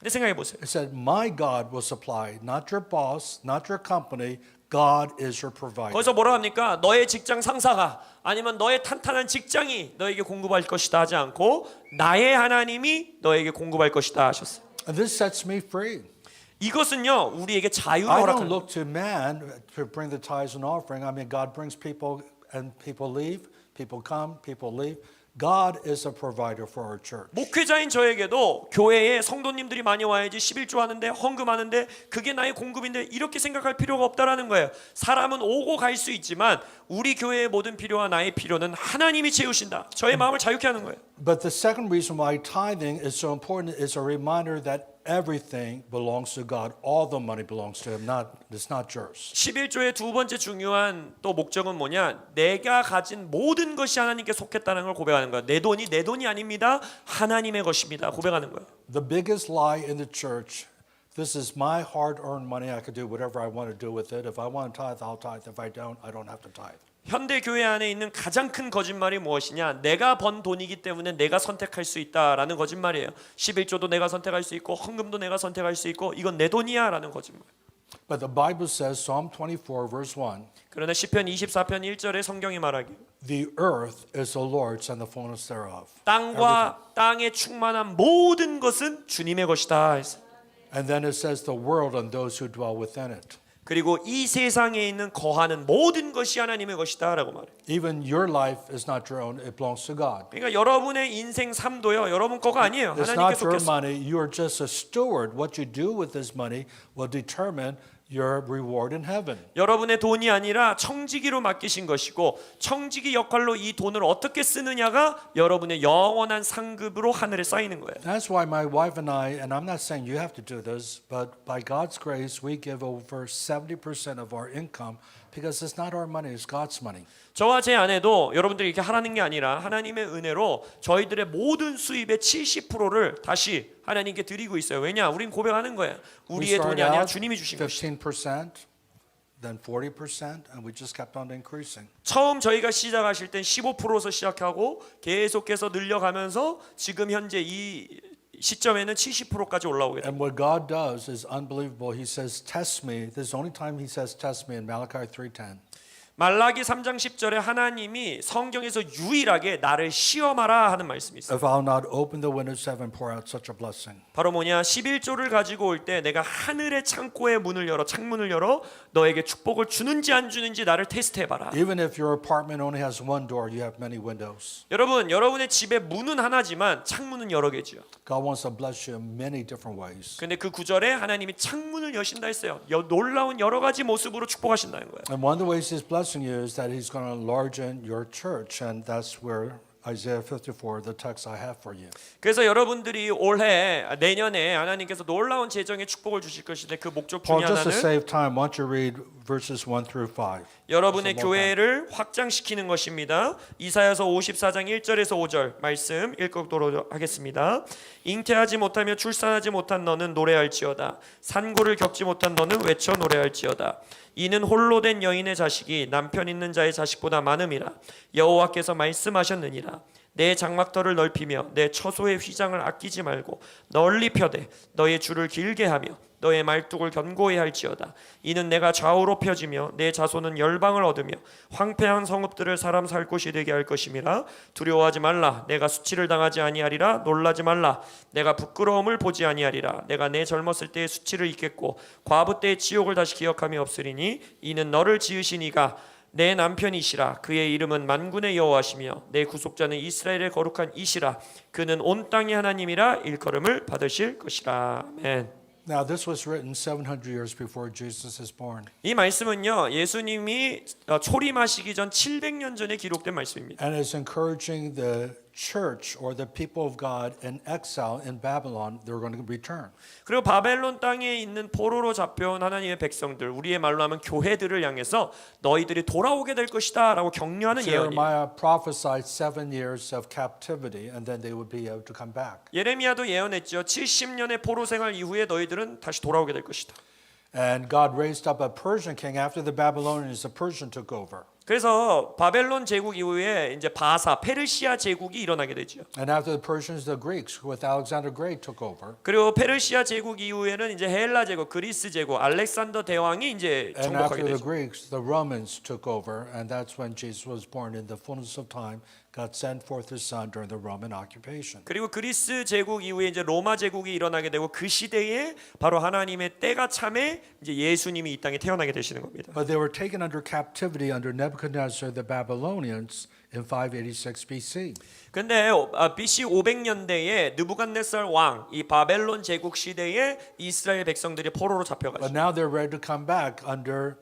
근데 생각해 보세요. It said, "My God will supply, not your boss, not your company. God is your provider." 거기서 뭐라 합니까? 너의 직장 상사가 아니면 너의 탄탄한 직장이 너에게 공급할 것이다 하지 않고 나의 하나님이 너에게 공급할 것이다 하셨어요. And this sets me free. 이것은요 우리에게 자유를 I don't 허락하는 look to man to bring the tithes and offering. I mean, God brings people and people leave, people come, people leave. God is a provider for our church. 목회자인 저에게도 교회에 성도님들이 많이 와야지 11조 하는데 헌금하는데 그게 나의 공급인데 이렇게 생각할 필요가 없다라는 거예요. 사람은 오고 갈 수 있지만 우리 교회의 모든 필요와 나의 필요는 하나님이 채우신다. 저의 마음을 자유케 하는 거예요. But the second reason why tithing is so important is a reminder that everything belongs to God. All the money belongs to Him. It's not yours. 11조의 두 번째 중요한 또 목적은 뭐냐? 내가 가진 모든 것이 하나님께 속했다는 걸 고백하는 거야. 내 돈이 아닙니다. 하나님의 것입니다. 고백하는 거야. The biggest lie in the church. This is my hard-earned money. I can do whatever I want to do with it. If I want to tithe, I'll tithe. If I don't have to tithe. 현대 교회 안에 있는 가장 큰 거짓말이 무엇이냐? 내가 번 돈이기 때문에 내가 선택할 수 있다라는 거짓말이에요. 11조도 내가 선택할 수 있고 헌금도 내가 선택할 수 있고 이건 내 돈이야라는 거짓말. But the Bible says, Psalm 24, verse 1, 그러나 시편 24편 1절에 성경이 말하기 the earth is the Lord's and the fullness thereof. 땅과 땅에 충만한 모든 것은 주님의 것이다 했어. And then it says the world and those who dwell within it. 그리고 이 세상에 있는 거하는 모든 것이 하나님의 것이다라고 말해. Even your life is not your own. It belongs to God. 그러니까 여러분의 인생 삶도요. 여러분 거가 아니에요. It's 하나님께 not your 속했어. money. You are just a steward. What you do with this money will determine your reward in heaven. 여러분의 돈이 아니라 청지기로 맡기신 것이고 청지기 역할로 이 돈을 어떻게 쓰느냐가 여러분의 영원한 상급으로 하늘에 쌓이는 거예요. That's why my wife and I, and I'm not saying you have to do this, but by God's grace, we give over 70% of our income because it's not our money, it's God's money. 저와 제 아내도 여러분들이 이렇게 하라는 게 아니라 하나님의 은혜로 저희들의 모든 수입의 70%를 다시 하나님께 드리고 있어요. 왜냐? 우린 고백하는 거예요. We 우리의 돈이 started 아니라 out 주님이 주신 것이다. 15%, then 40%, and we just kept on increasing. 처음 저희가 시작하실 땐 15%에서 시작하고 계속해서 늘려가면서 지금 현재 이 시점에는 70%까지 올라오게 됩니다. And what God does is unbelievable. He says, test me. This is the only time he says test me in Malachi 3:10. 말라기 3장 10절에 하나님이 성경에서 유일하게 나를 시험하라 하는 말씀이 있어요. If I'll not open the windows of heaven, pour out such a blessing. 바로 뭐냐? 11조를 가지고 올 때 내가 하늘의 창고의 문을 열어 창문을 열어 너에게 축복을 주는지 안 주는지 나를 테스트해 봐라. Even if your apartment only has one door, you have many windows. 여러분, 여러분의 집에 문은 하나지만 창문은 여러 개지요. God wants to bless you in many different ways. 근데 그 구절에 하나님이 창문을 여신다 했어요. 놀라운 여러 가지 모습으로 축복하신다는 거예요. And one of the ways he's blessing you is that he's going to enlarge your church, and that's where Isaiah 54, the text I have for you. 그래서 여러분들이 올해 내년에 하나님께서 놀라운 재정의 축복을 주실 것인데 그 목적 중에 Paul, just to 하나는 save time, why don't you read verses 1 through 5? 여러분의 Just one more 교회를 확장시키는 것입니다. 이사야서 54장 1절에서 5절 말씀 읽도록 하겠습니다. 잉태하지 못하며 출산하지 못한 너는 노래할지어다. 산고를 겪지 못한 너는 외쳐 노래할지어다. 이는 홀로 된 여인의 자식이 남편 있는 자의 자식보다 많음이라. 여호와께서 말씀하셨느니라. 내 장막터를 넓히며 내 처소의 휘장을 아끼지 말고 널리 펴되 너의 줄을 길게 하며 너의 말뚝을 견고히 할지어다. 이는 내가 좌우로 펴지며 내 자손은 열방을 얻으며 황폐한 성읍들을 사람 살 곳이 되게 할 것임이라. 두려워하지 말라. 내가 수치를 당하지 아니하리라. 놀라지 말라. 내가 부끄러움을 보지 아니하리라. 내가 내 젊었을 때의 수치를 잊겠고 과부 때의 지옥을 다시 기억함이 없으리니 이는 너를 지으신 이가 내 남편이시라. 그의 이름은 만군의 여호와시며 내 구속자는 이스라엘의 거룩한 이시라. 그는 온 땅의 하나님이라 일컬음을 받으실 것이라. 아멘. Now, this was written 700 years before Jesus is born. 이 말씀은요, 예수님이 초림하시기 전 700년 전에 기록된 말씀입니다. And it's encouraging the church or the people of God in exile in Babylon, they're going to return. 그리고 바벨론 땅에 있는 포로로 잡혀온 하나님의 백성들, 우리의 말로 하면 교회들을 향해서 너희들이 돌아오게 될 것이다 라고 격려하는 예언이에요. Jeremiah prophesied 7 years of captivity and then they would be able to come back. 예레미야도 예언했죠. 70년의 포로 생활 이후에 너희들은 다시 돌아오게 될 것이다. And God raised up a Persian king after the Babylonians, the Persian took over. 그래서 바벨론 제국 이후에 이제 바사 페르시아 제국이 일어나게 되죠. And after the Persians, the Greeks with Alexander Great took over. 그리고 페르시아 제국 이후에는 이제 헬라 제국, 그리스 제국, 알렉산더 대왕이 이제 And 정복하게 after the 되죠. Greeks, the Romans took over, and that's when Jesus was born. In the fullness of time, God sent forth His Son during the Roman occupation. 그리고 그리스 제국 이후에 이제 로마 제국이 일어나게 되고 그 시대에 바로 하나님의 때가 참에 이제 예수님이 이 땅에 태어나게 되시는 겁니다. But they were taken under captivity under Nebuchadnezzar, the Babylonians, in 586 BC. 근데 BC 500년대에 느부갓네살 왕, 이 바벨론 제국 시대에 이스라엘 백성들이 포로로 But 잡혀가죠. now they're ready to come back under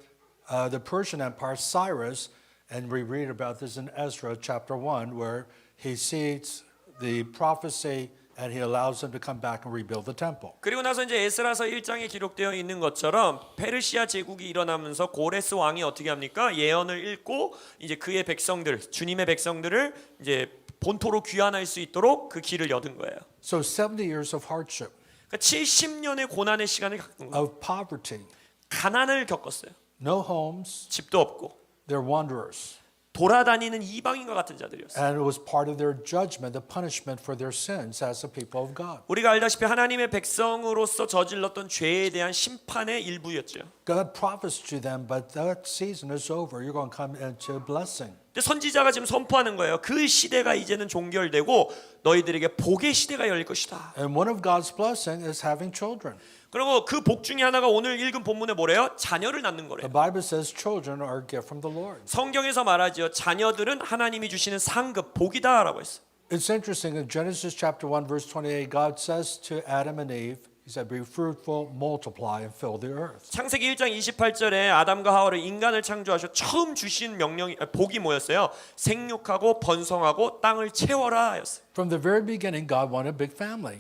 the Persian Empire, Cyrus, and we read about this in Ezra chapter 1, where he sees the prophecy and he allows them to come back and rebuild the temple. 그리고 나서 이제 에스라서 1장에 기록되어 있는 것처럼 페르시아 제국이 일어나면서 고레스 왕이 어떻게 합니까? 예언을 읽고 이제 그의 백성들, 주님의 백성들을 이제 본토로 귀환할 수 있도록 그 길을 여든 거예요. So 70 years of hardship, 그러니까 70년의 고난의 시간을 겪은 거예요. of poverty, 가난을 겪었어요. no homes, 집도 없고 they're wanderers. 돌아다니는 이방인과 같은 자들이었어요. And it was part of their judgment, the punishment for their sins as the people of God. 우리가 알다시피 하나님의 백성으로서 저질렀던 죄에 대한 심판의 일부였죠. God promised to them, but that season is over. You're going to come into blessing. 근데 선지자가 지금 선포하는 거예요. 그 시대가 이제는 종결되고 너희들에게 복의 시대가 열릴 것이다. And one of God's blessing is having children. 그리고 그 복 중에 하나가 오늘 읽은 본문에 뭐래요? 자녀를 낳는 거래요. The Bible says children are a gift from the Lord. 성경에서 말하죠. 자녀들은 하나님이 주시는 상급, 복이다라고 했어요. It's interesting in Genesis chapter 1 verse 28 God says to Adam and Eve, he said be fruitful, multiply and fill the earth. 창세기 1장 28절에 아담과 하와를 인간을 창조하셔 처음 주신 명령이 복이 뭐였어요? 생육하고 번성하고 땅을 채워라였어요. From the very beginning God wanted a big family.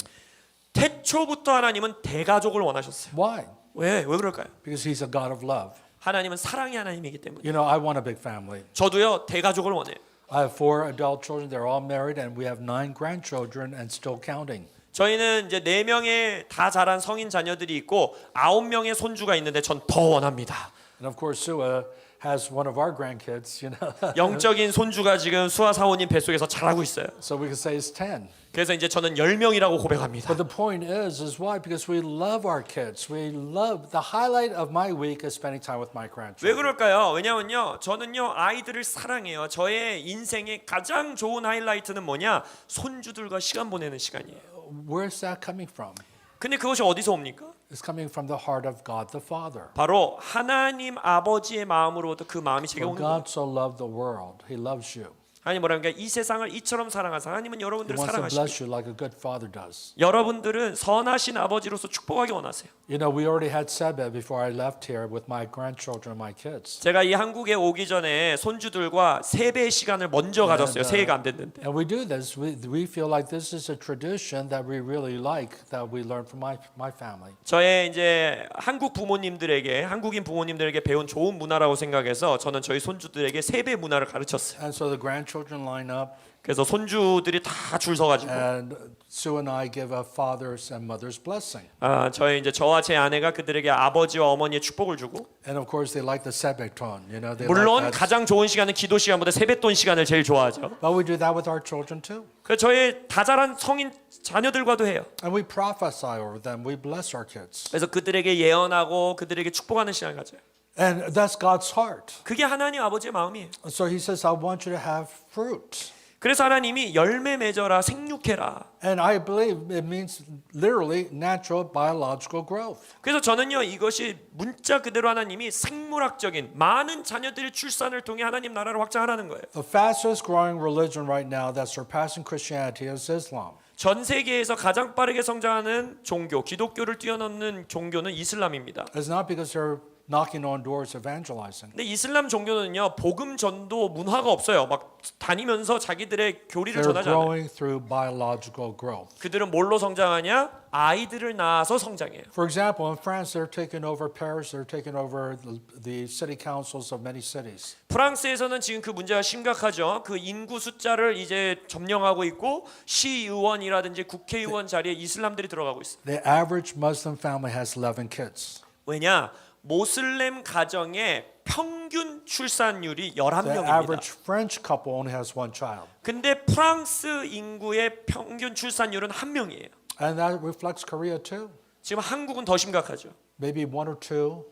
태초부터 하나님은 대가족을 원하셨어요. Why? 왜 그럴까요? Because he's a God of love. 하나님은 사랑의 하나님이기 때문에. You know, I want a big family. 저도요 대가족을 원해요. I have 4 adult children. They're all married and we have 9 grandchildren and still counting. 저희는 이제 4명의 다 자란 성인 자녀들이 있고 9명의 손주가 있는데 전 더 원합니다. And of course Sua has one of our grandkids, you know. 영적인 손주가 지금 수아 사모님 뱃속에서 자라고 있어요. So we can say it's 10. 그래서 이제 저는 10명이라고 고백합니다. But the point is why? Because we love our kids. We love, the highlight of my week is spending time with my 왜 grandchildren. 그럴까요? 왜냐면요 저는요 아이들을 사랑해요. 저의 인생의 가장 좋은 하이라이트는 뭐냐? 손주들과 시간 보내는 시간이에요. Where's that coming from? 근데 그것이 어디서 옵니까? It's coming from the heart of God the Father. 바로 하나님 아버지의 마음으로부터 그 마음이 제게 For 오는 거예요. God so loved the world, He loves you. 하나님 뭐라니까 이 세상을 이처럼 사랑하사 하나님은 He 여러분들을 wants to 사랑하시고 bless you like a good father does. 여러분들은 선하신 아버지로서 축복하기 원하세요. You know, we already had Sebe before I left here with my grandchildren and my kids. 제가 이 한국에 오기 전에 손주들과 세배의 시간을 먼저 가졌어요. 새해가 안 됐는데. And we do this. We feel like this is a tradition that we really like that we learned from my family. 저의 이제 한국 부모님들에게 한국인 부모님들에게 배운 좋은 문화라고 생각해서 저는 저희 손주들에게 세배 문화를 가르쳤어요. And so the grandchildren line up. 그래서 손주들이 다 줄 서가지고 And Sue and I give a father's and mother's blessing. 저희 이제 저와 제 아내가 그들에게 아버지와 어머니의 축복을 주고 And of course they like the sebekton, you know. They 물론 like that. 가장 좋은 시간은 기도 시간보다 세뱃돈 시간을 제일 좋아하죠. But we do that with our children too. 그래서 저의 다 자란 성인 자녀들과도 해요. And we prophesy over them. We bless our kids. 그래서 그들에게 예언하고 그들에게 축복하는 시간을 가져요. And that's God's heart. 그게 하나님 아버지의 마음이에요. So he says, I want you to have fruit. 그래서 하나님이 열매 맺어라 생육해라. And I believe it means literally natural biological growth. 그래서 저는요 이것이 문자 그대로 하나님이 생물학적인 많은 자녀들의 출산을 통해 하나님 나라를 확장하라는 거예요. The fastest growing religion right now that's surpassing Christianity is Islam. 전 세계에서 가장 빠르게 성장하는 종교, 기독교를 뛰어넘는 종교는 이슬람입니다. It's not because they're knocking on doors evangelizing. 근데 이슬람 종교는요 복음 전도 문화가 없어요. 막 다니면서 자기들의 교리를 They're 전하지 않아요. growing through biological growth. 그들은 뭘로 성장하냐? 아이들을 낳아서 성장해요. For example, in France, they're taking over Paris, they're taking over the city councils of many cities. 프랑스에서는 지금 그 문제가 심각하죠. 그 인구 숫자를 이제 점령하고 있고 시의원이라든지 국회의원 자리에 이슬람들이 들어가고 있어요. The average Muslim family has 11 kids. 왜냐? 모슬렘 가정의 평균 출산율이 The 11명입니다. average French couple only has 1 child. 근데 프랑스 인구의 평균 출산율은 1명이에요. And that reflects Korea too. 지금 한국은 더 심각하죠. Maybe 1 or 2.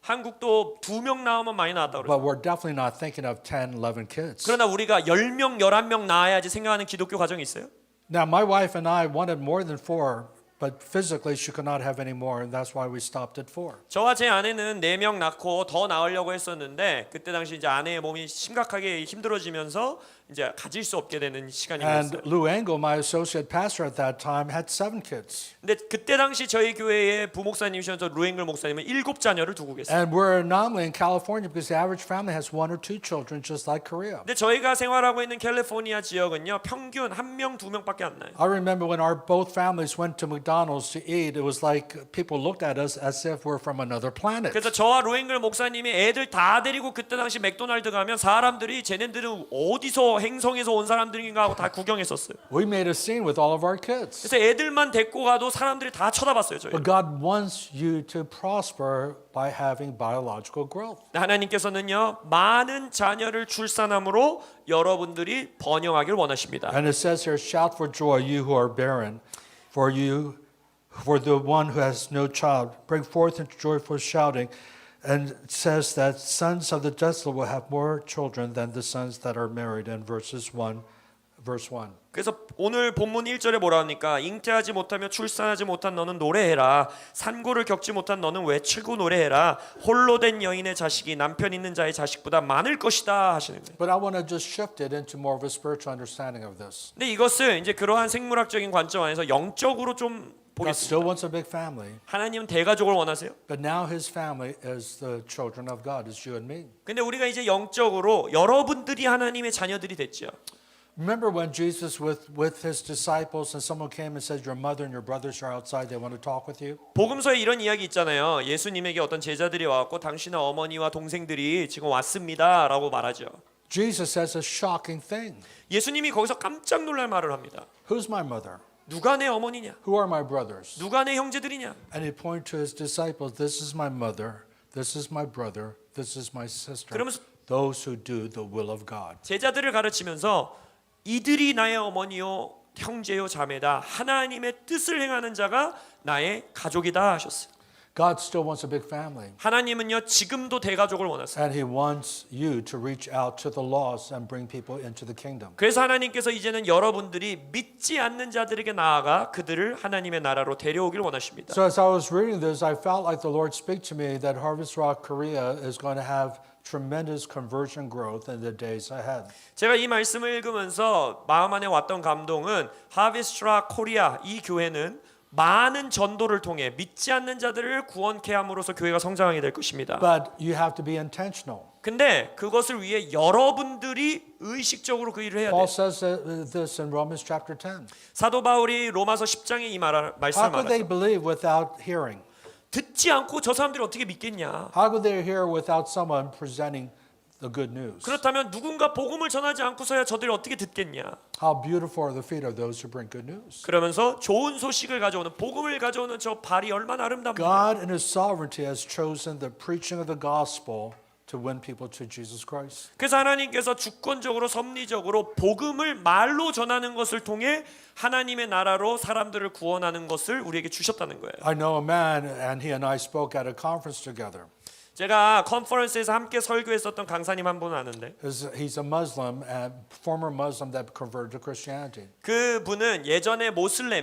한국도 2명 낳으면 많이 낳았다고 그래요. But we're definitely not thinking of 10, 11 kids. 그러나 우리가 10명, 11명 낳아야지 생각하는 기독교 가정이 있어요. Now, my wife and I wanted more than 4, but physically she could not have any more, and that's why we stopped at 4. 저와 제 아내는 4명 낳고 더 낳으려고 했었는데 그때 당시 이제 아내의 몸이 심각하게 힘들어지면서 이제 가질 수 없게 되는 시간이 And 됐어요. Lou Engel, my associate pastor at that time, had 7 kids. 근데 그때 당시 저희 교회의 부목사님이셨던 루앵글 목사님은 7자녀를 두고 계세요. And we're an anomaly in California because the average family has 1 or 2 children, just like Korea. 근데 저희가 생활하고 있는 캘리포니아 지역은요 평균 1명, 2명밖에 안 나요. I remember when our both families went to McDonald's to eat, it was like people looked at us as if we're from another planet. 그래서 저와 루앵글 목사님이 애들 다 데리고 그때 당시 맥도날드 가면 사람들이 쟤네들은 어디서 행성에서 온 사람들인가 하고 다 구경했었어요. We made a scene with all of our kids. 그래서 애들만 데리고 가도 사람들이 다 쳐다봤어요. 저희. But God wants you to prosper by having biological growth. 하나님께서는요 많은 자녀를 출산함으로 여러분들이 번영하길 원하십니다. And it says here, shout for joy, you who are barren, for the one who has no child. Break forth into joyful shouting. And it says that sons of the desolate will have more children than the sons that are married in verse 1. 그래서 오늘 본문 1절에 뭐라 합니까? 잉태하지 못하며 출산하지 못한 너는 노래해라. 산고를 겪지 못한 너는 외치고 노래해라. 홀로 된 여인의 자식이 남편 있는 자의 자식보다 많을 것이다 하시는 거예요. But I want to just shift it into more of a spiritual understanding of this. 근데 이것을 이제 그러한 생물학적인 관점 안에서 영적으로 좀 God still 보겠습니다. wants a big family, 하나님은 대가족을 원하세요. but now his family is the children of God, is you and me. 근데 우리가 이제 영적으로 여러분들이 하나님의 자녀들이 됐죠. Remember when Jesus with his disciples and someone came and said, your mother and your brothers are outside, they want to talk with you? 복음서에 이런 이야기 있잖아요. 예수님에게 어떤 제자들이 와갖고 당신의 어머니와 동생들이 지금 왔습니다라고 말하죠. Jesus says a shocking thing. 예수님이 거기서 깜짝 놀랄 말을 합니다. Who's my mother? 누가 내 어머니냐? Who are my brothers? 누가 내 형제들이냐? And he pointed to his disciples, this is my mother, this is my brother, this is my sister, 그러면서 those who do the will of God. 제자들을 가르치면서 이들이 나의 어머니요 형제요 자매다. 하나님의 뜻을 행하는 자가 나의 가족이다 하셨어요. God still wants a big family. 하나님은요 지금도 대가족을 원하세요. And he wants you to reach out to the lost and bring people into the kingdom. 그래서 하나님께서 이제는 여러분들이 믿지 않는 자들에게 나아가 그들을 하나님의 나라로 데려오길 원하십니다. So as I was reading this, I felt like the Lord speak to me that Harvest Rock Korea is going to have tremendous conversion growth in the days ahead. 제가 이 말씀을 읽으면서 마음 안에 왔던 감동은 하비스트라 코리아 이 교회는 많은 전도를 통해 믿지 않는 자들을 구원케 함으로써 교회가 성장하게 될 것입니다. But you have to be intentional. 근데 그것을 위해 여러분들이 의식적으로 그 일을 해야 돼요. Paul says this in Romans chapter 10. 사도 바울이 로마서 10장에 이 말씀을 How could they 말하죠. believe without hearing? 듣지 않고 저 사람들이 어떻게 믿겠냐? How could they hear without someone presenting the good news? 그렇다면 누군가 복음을 전하지 않고서야 저들이 어떻게 듣겠냐? How beautiful are the feet of those who bring good news? 그러면서 좋은 소식을 가져오는 복음을 가져오는 저 발이 얼마나 아름답냐? God in his sovereignty has chosen the preaching of the gospel to win people to Jesus Christ. 그래서 하나님께서 주권적으로 섭리적으로 복음을 말로 전하는 것을 통해 하나님의 나라로 사람들을 구원하는 것을 우리에게 주셨다는 거예요. I know a man and he and I spoke at a conference together. 제가 컨퍼런스에서 함께 설교했었던 강사님 한 분 아는데 He's a Muslim, and former Muslim that converted to Christianity. 그 분은 예전에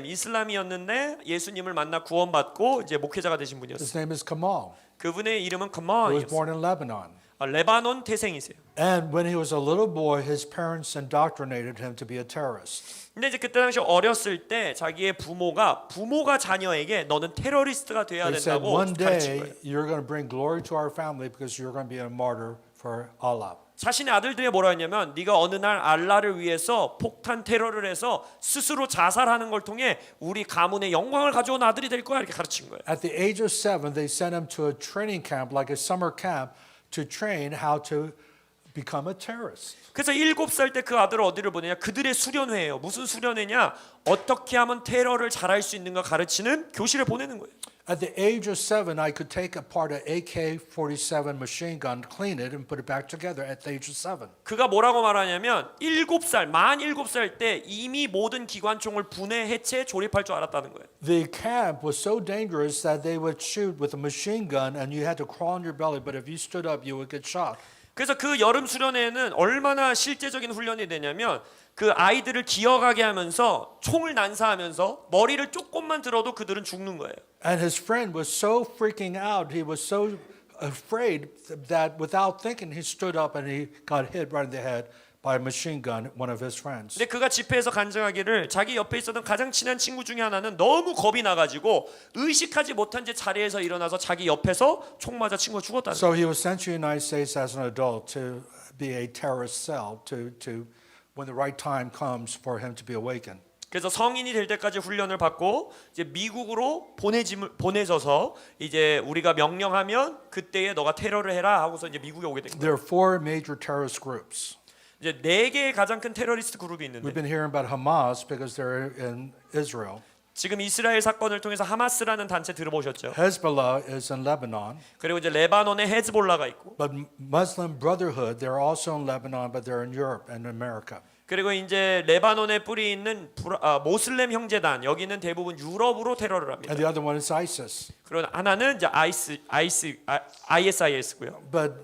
이슬람이었는데 예수님을 만나 구원받고 이제 목회자가 되신 분이었어요. His name is Kamal. 그분의 이름은 He was 커먼이었어요. born in Lebanon. 레바논 태생이세요. And when he was a little boy, his parents indoctrinated him to be a terrorist. 근데 이제 그때 당시 어렸을 때 자기의 부모가 자녀에게 너는 테러리스트가 돼야 They said, 된다고 one 가르친 day 거예요. you're going to bring glory to our family because you're going to be a martyr for Allah. 자신의 아들들이 뭐라 했냐면 네가 어느 날 알라를 위해서 폭탄 테러를 해서 스스로 자살하는 걸 통해 우리 가문의 영광을 가져온 아들이 될 거야 이렇게 가르친 거예요. At the age of 7, they sent him to a training camp, like a summer camp, to train how to become a terrorist. 그래서 7살 때 그 아들을 어디를 보내냐? 그들의 수련회예요. 무슨 수련회냐? 어떻게 하면 테러를 잘할 수 있는가 가르치는 교실에 보내는 거예요. At the age of 7, I could take apart an AK-47 machine gun, clean it, and put it back together at the age of 7. 그가 뭐라고 말하냐면 만 7살 때 이미 모든 기관총을 분해, 해체, 조립할 줄 알았다는 거예요. The camp was so dangerous that they would shoot with a machine gun and you had to crawl on your belly, but if you stood up, you would get shot. 그래서 그 여름 수련회에는 얼마나 실제적인 훈련이 되냐면 그 아이들을 기어가게 하면서 총을 난사하면서 머리를 조금만 들어도 그들은 죽는 거예요. And his friend was so freaking out, he was so afraid that without thinking, he stood up and he got hit right in the head by a machine gun, one of his friends. 근데 그가 집회에서 간증하기를 자기 옆에 있었던 가장 친한 친구 중에 하나는 너무 겁이 나가지고 의식하지 못한 채 자리에서 일어나서 자기 옆에서 총 맞아 친구가 죽었다는 거예요. So he was sent to the United States as an adult to be a terrorist cell to when the right time comes for him to be awakened. 그래서 성인이 될 때까지 훈련을 받고 이제 미국으로 보내져서 이제 우리가 명령하면 그때에 너가 테러를 해라 하고서 이제 미국에 오게 된 거예요. There are four major terrorist groups. 이제 네 개의 가장 큰 테러리스트 그룹이 We've 있는데 been hearing about Hamas because they're in Israel. 지금 이스라엘 사건을 통해서 하마스라는 단체 들어보셨죠? Hezbollah is in Lebanon. 그리고 이제 레바논에 헤즈볼라가 있고 But Muslim Brotherhood, they're also in Lebanon, but they're in Europe and America. 그리고 이제 레바논에 뿌리 있는 모슬렘 형제단 여기는 대부분 유럽으로 테러를 합니다. And the other one is ISIS. 그리고 하나는 이제 ISIS고요. But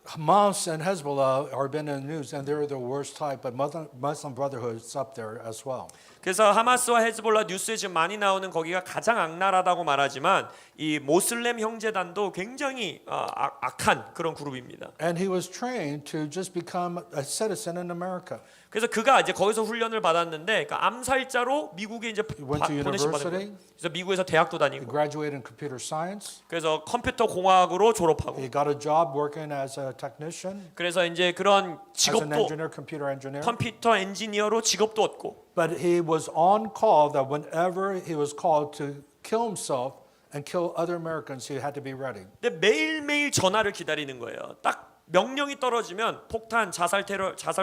Hamas and Hezbollah are been in the news, and they're the worst type. But Muslim Brotherhood is up there as well. 그래서 하마스와 헤즈볼라 뉴스에 지금 많이 나오는 거기가 가장 악랄하다고 말하지만 이 모슬렘 형제단도 굉장히 악한 그런 그룹입니다. And he was trained to just become a citizen in America. 그래서 그가 이제 거기서 훈련을 받았는데 그러니까 암살자로 미국에 이제 went to 보내신 받은 university. 거예요. 그래서 미국에서 대학도 He 다니고 graduated in computer science. 그래서 컴퓨터 공학으로 졸업하고 He got a job working as a technician, 그래서 이제 그런 as an 직업도 engineer, computer engineer. 컴퓨터 엔지니어로 직업도 얻고 But he was on call that whenever he was called to kill himself and kill other Americans, he had to be ready. 근데 매일매일 전화를 기다리는 거예요. 딱 명령이 떨어지면 폭탄 자살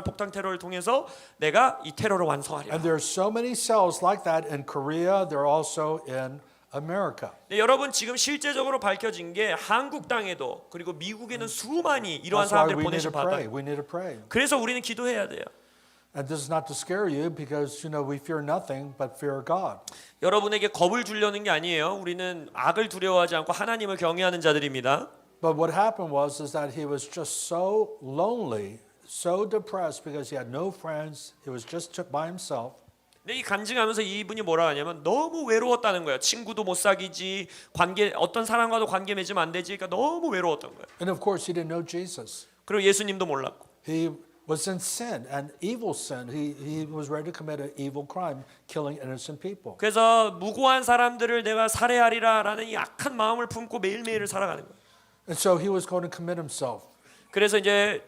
폭탄 테러를 통해서 내가 이 테러를 완성하리라. And there are so many cells like that in Korea. They're also in America. 네, 여러분 지금 실제적으로 밝혀진 게 한국 땅에도 그리고 미국에는 수많이 이러한 That's why 사람들을 we need 보내신 to pray. 바다. We need to pray. 그래서 우리는 기도해야 돼요. And this is not to scare you because we fear nothing but fear God. 여러분에게 겁을 주려는 게 아니에요. 우리는 악을 두려워하지 않고 하나님을 경외하는 자들입니다. But what happened was that he was just so lonely, so depressed because he had no friends. He was just by himself. 근데 이 간증하면서 이분이 뭐라 하냐면 너무 외로웠다는 거예요. 친구도 못 사귀지, 어떤 사람과도 관계 맺으면 안 되지. 그러니까 너무 외로웠던 거예요. And of course, he didn't know Jesus. 그리고 예수님도 몰랐고. He was in sin, an evil sin. He was ready to commit an evil crime, killing innocent people. 그래서 무고한 사람들을 내가 살해하리라라는 이 악한 마음을 품고 매일매일을 살아가는 거예요. And so he was going to commit himself. 그래서 이제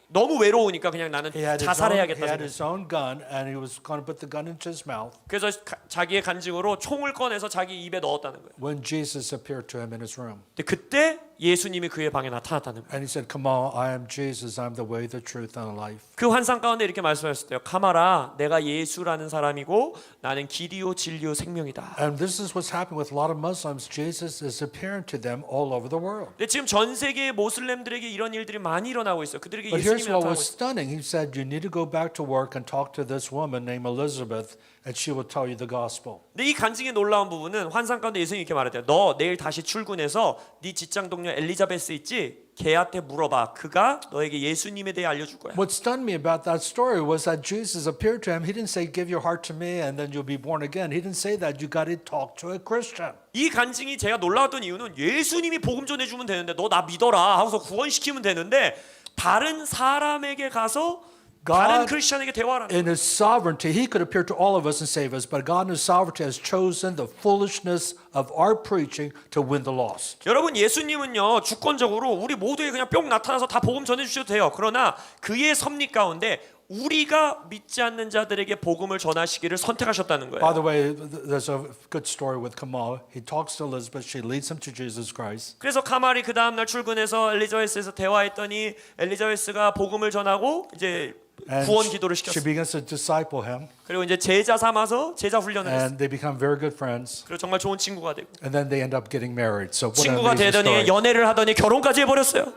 너무 외로우니까 그냥 나는 He had 자살해야겠다 생각했어요. his own gun, and he was going to put the gun into his mouth 그래서 자기의 간증으로 총을 꺼내서 자기 입에 넣었다는 거예요. when Jesus appeared to him in his room. 근데 그때 예수님이 그의 방에 나타났다는 거예요. And he said, "Come on, I am Jesus. I'm the way, the truth, and the life." 그 환상 가운데 이렇게 말씀하셨어요. 가마라, 내가 예수라는 사람이고 나는 길이요 진리요 생명이다. And this is what's happening with a lot of Muslims. Jesus is appearing to them all over the world. 근데 지금 전 세계의 모슬렘들에게 이런 일들이 많이 일어나고 있어요. 그들에게 But here's 예수님이 what 나타나고 was 있어요. stunning. He said, "You need to go back to work and talk to this woman named Elizabeth, and she will tell you the gospel." 근데 이 간증의 놀라운 부분은 환상 가운데 예수님이 이렇게 말했대요. 너 내일 다시 출근해서 네 직장 동료 엘리자베스 있지? 걔한테 물어봐. 그가 너에게 예수님에 대해 알려줄 거야. What stunned me about that story was that Jesus appeared to him. He didn't say, "Give your heart to me and then you'll be born again." He didn't say that. You got to talk to a Christian. 이 간증이 제가 놀라웠던 이유는 예수님이 복음 전해주면 되는데 너 나 믿어라 하고서 구원시키면 되는데 다른 사람에게 가서 다른 크리스천에게 대화하라는 In His sovereignty, He could appear to all of us and save us, but God in His sovereignty has chosen the foolishness of our preaching to win the lost. 여러분 예수님은요 주권적으로 우리 모두에 그냥 뿅 나타나서 다 복음 전해주셔도 돼요. 그러나 그의 섭리 가운데 우리가 믿지 않는 자들에게 복음을 전하시기를 선택하셨다는 거예요. By the way, there's a good story with Kamal. He talks to Elizabeth. She leads him to Jesus Christ. 그래서 카말이 그 다음 날 출근해서 엘리자베스에서 대화했더니 엘리자베스가 복음을 전하고 이제 And 구원 기도를 she 시켰어요. begins to disciple him, 그리고 이제 제자 삼아서 제자 훈련을 했어요. and they become very good friends. 그리고 정말 좋은 친구가 되고 And then they end up getting married. So what an 친구가 amazing 되더니 story. 연애를 하더니 결혼까지 해버렸어요.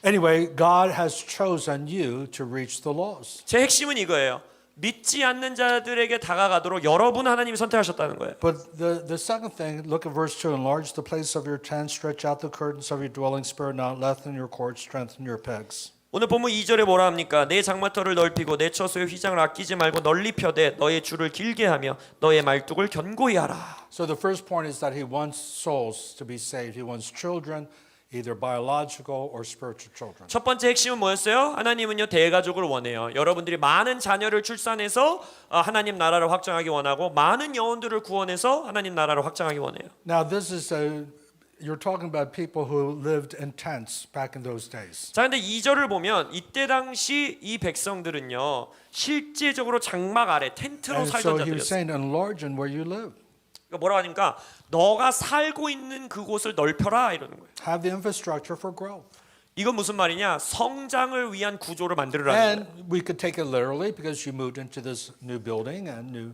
Anyway, God has chosen you to reach the lost. 제 핵심은 이거예요. 믿지 않는 자들에게 다가가도록 여러분 하나님이 선택하셨다는 거예요. But the second thing, look at verse 2. Enlarge the place of your tent, stretch out the curtains of your dwelling, spare not, lengthen your cords, strengthen your pegs. 오늘 본문 2절에 뭐라 합니까? 내 장마터를 넓히고 내 처소의 휘장을 아끼지 말고 널리 펴되 너의 줄을 길게 하며 너의 말뚝을 견고히 하라. So the first point is that he wants souls to be saved. He wants children. either biological or spiritual children. 첫 번째 핵심은 뭐였어요? 하나님은요 대가족을 원해요. 여러분들이 많은 자녀를 출산해서 하나님 나라를 확장하기 원하고 많은 영혼들을 구원해서 하나님 나라를 확장하기 원해요. Now this is you're talking about people who lived in tents back in those days. 자, 근데 2절을 보면 이때 당시 이 백성들은요 실제적으로 장막 아래 텐트로 And so 살던 he was 자들이었어요. saying, enlarge in where you live. 그러니까 뭐라고 하니까 너가 살고 있는 그곳을 넓혀라 이러는 거예요. Have the infrastructure for growth. 이건 무슨 말이냐? 성장을 위한 구조를 만들으라는 거예요. And we could take it literally because you moved into this new building and new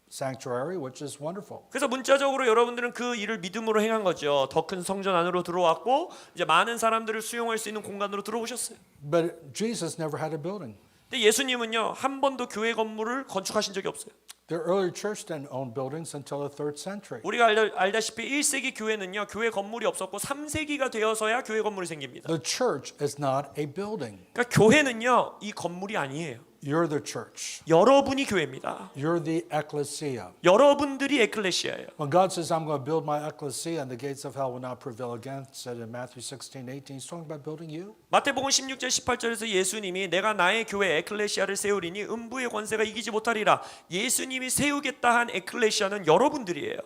sanctuary, which is wonderful. 그래서 문자적으로 여러분들은 그 일을 믿음으로 행한 거죠. 더 큰 성전 안으로 들어왔고 이제 많은 사람들을 수용할 수 있는 공간으로 들어오셨어요. But Jesus never had a building. 근데 예수님은요 한 번도 교회 건물을 건축하신 적이 없어요. The early church didn't own buildings until the 3rd century. 우리가 알다시피 1세기 교회는요 교회 건물이 없었고 3세기가 되어서야 교회 건물이 생깁니다. The church is not a building. 그러니까 교회는요 이 건물이 아니에요. You're the church. 여러분이 교회입니다. You're the ecclesia. 여러분들이 에클레시아예요. When God says, I'm going to build my ecclesia and the gates of hell will not prevail against it in Matthew 16:18, he's talking about building you. 마태복음 16절 18절에서 예수님이 내가 나의 교회 에클레시아를 세우리니 음부의 권세가 이기지 못하리라. 예수님이 세우겠다 한 에클레시아는 여러분들이에요.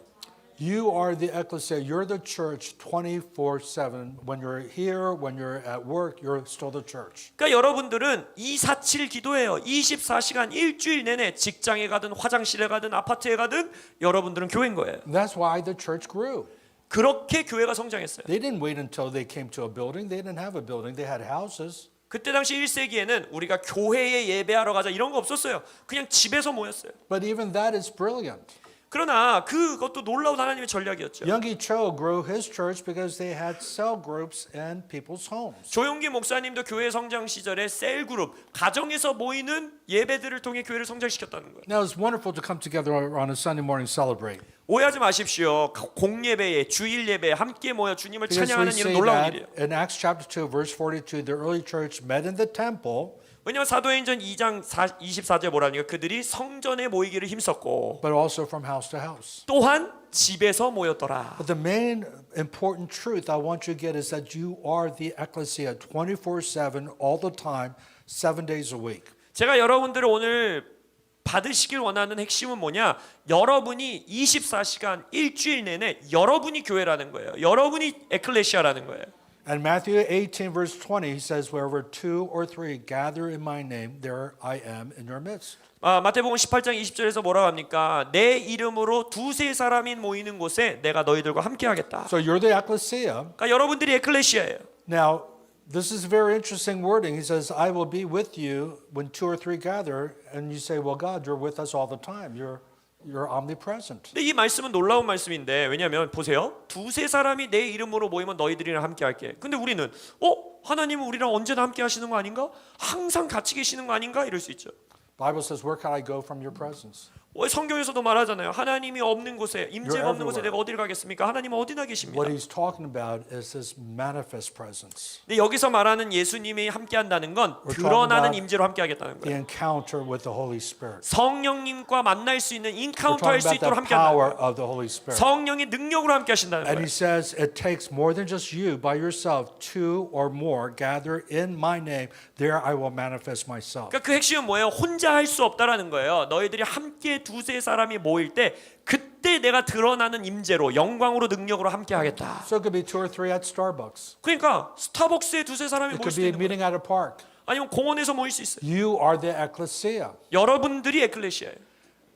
You are the ecclesia. You're the church 24/7. When you're here, when you're at work, you're still the church. 그러니까 여러분들은 247 기도해요. 24시간 일주일 내내 직장에 가든 화장실에 가든 아파트에 가든 여러분들은 교회인 거예요. And that's why the church grew. 그렇게 교회가 성장했어요. They didn't wait until they came to a building. They didn't have a building. They had houses. 그때 당시 1세기에는 우리가 교회에 예배하러 가자 이런 거 없었어요. 그냥 집에서 모였어요. But even that is brilliant. 그러나 그것도 놀라운 하나님의 전략이었죠. Youngie Cho grew his church because they had cell groups in people's homes. 조용기 목사님도 교회 성장 시절에 셀 그룹, 가정에서 모이는 예배들을 통해 교회를 성장시켰다는 거예요. Now it's wonderful to come together on a Sunday morning celebrate. 오해하지 마십시오. 공예배에 주일 예배에 함께 모여 주님을 Because we 찬양하는 say 일은 놀라운 that 일이에요. in Acts chapter 2 verse 42, the early church met in the temple, 왜냐하면 사도행전 2장 24절에 뭐라니까 그들이 성전에 모이기를 힘썼고 but also from house to house. 또한 집에서 모였더라. But the main important truth I want you to get is that you are the ecclesia 24/7 all the time, 7 days a week. 제가 여러분들을 오늘 받으시길 원하는 핵심은 뭐냐? 여러분이 24시간 일주일 내내 여러분이 교회라는 거예요. 여러분이 에클레시아라는 거예요. And Matthew 18 verse 20 he says wherever 2 or 3 gather in my name there I am in your midst. 마태복음 18장 20절에서 뭐라고 합니까? 내 이름으로 두세 사람이 모이는 곳에 내가 너희들과 함께 하겠다. So you're the ecclesia. 그러니까 여러분들이 에클레시아예요. Now this is very interesting wording. He says I will be with you when 2 or 3 gather and you say well God you're with us all the time. You're omnipresent. 근데 이 말씀은 놀라운 말씀인데 왜냐하면 보세요. 두세 사람이 내 이름으로 모이면 너희들이랑 함께 할게. 근데 우리는 하나님은 우리랑 언제나 함께 하시는 거 아닌가? 항상 같이 계시는 거 아닌가? 이럴 수 있죠. Bible says where can I go from your presence? 성경에서도 말하잖아요. 하나님이 없는 곳에 임재가 You're 없는 곳에 everywhere. 내가 어디를 가겠습니까? 하나님은 어디나 계십니다. What he's talking about is his manifest presence. 근데 여기서 말하는 예수님이 함께한다는 건 We're 드러나는 talking about 임재로 함께하겠다는 The 거예요. encounter with the Holy Spirit. 성령님과 만날 수 있는 We're 인카운터 할 talking 수 about 있도록 the 함께한다는 power 거예요. of the Holy Spirit. 성령의 능력으로 함께하신다는 And 거예요. he says it takes more than just you by yourself, 2 or more gather in my name. There I will manifest myself. 그러니까 그 핵심은 뭐예요? 혼자 할 수 없다라는 거예요. 너희들이 함께 두세 사람이 모일 때 그때 내가 드러나는 임재로 영광으로 능력으로 함께하겠다. So it could be 2 or 3 at Starbucks. 그러니까 스타벅스에 두세 사람이 It 모일 could 수 be a 있는 거예요. meeting at a park. 아니면 공원에서 모일 수 있어요. You are the ecclesia. 여러분들이 에클레시아예요.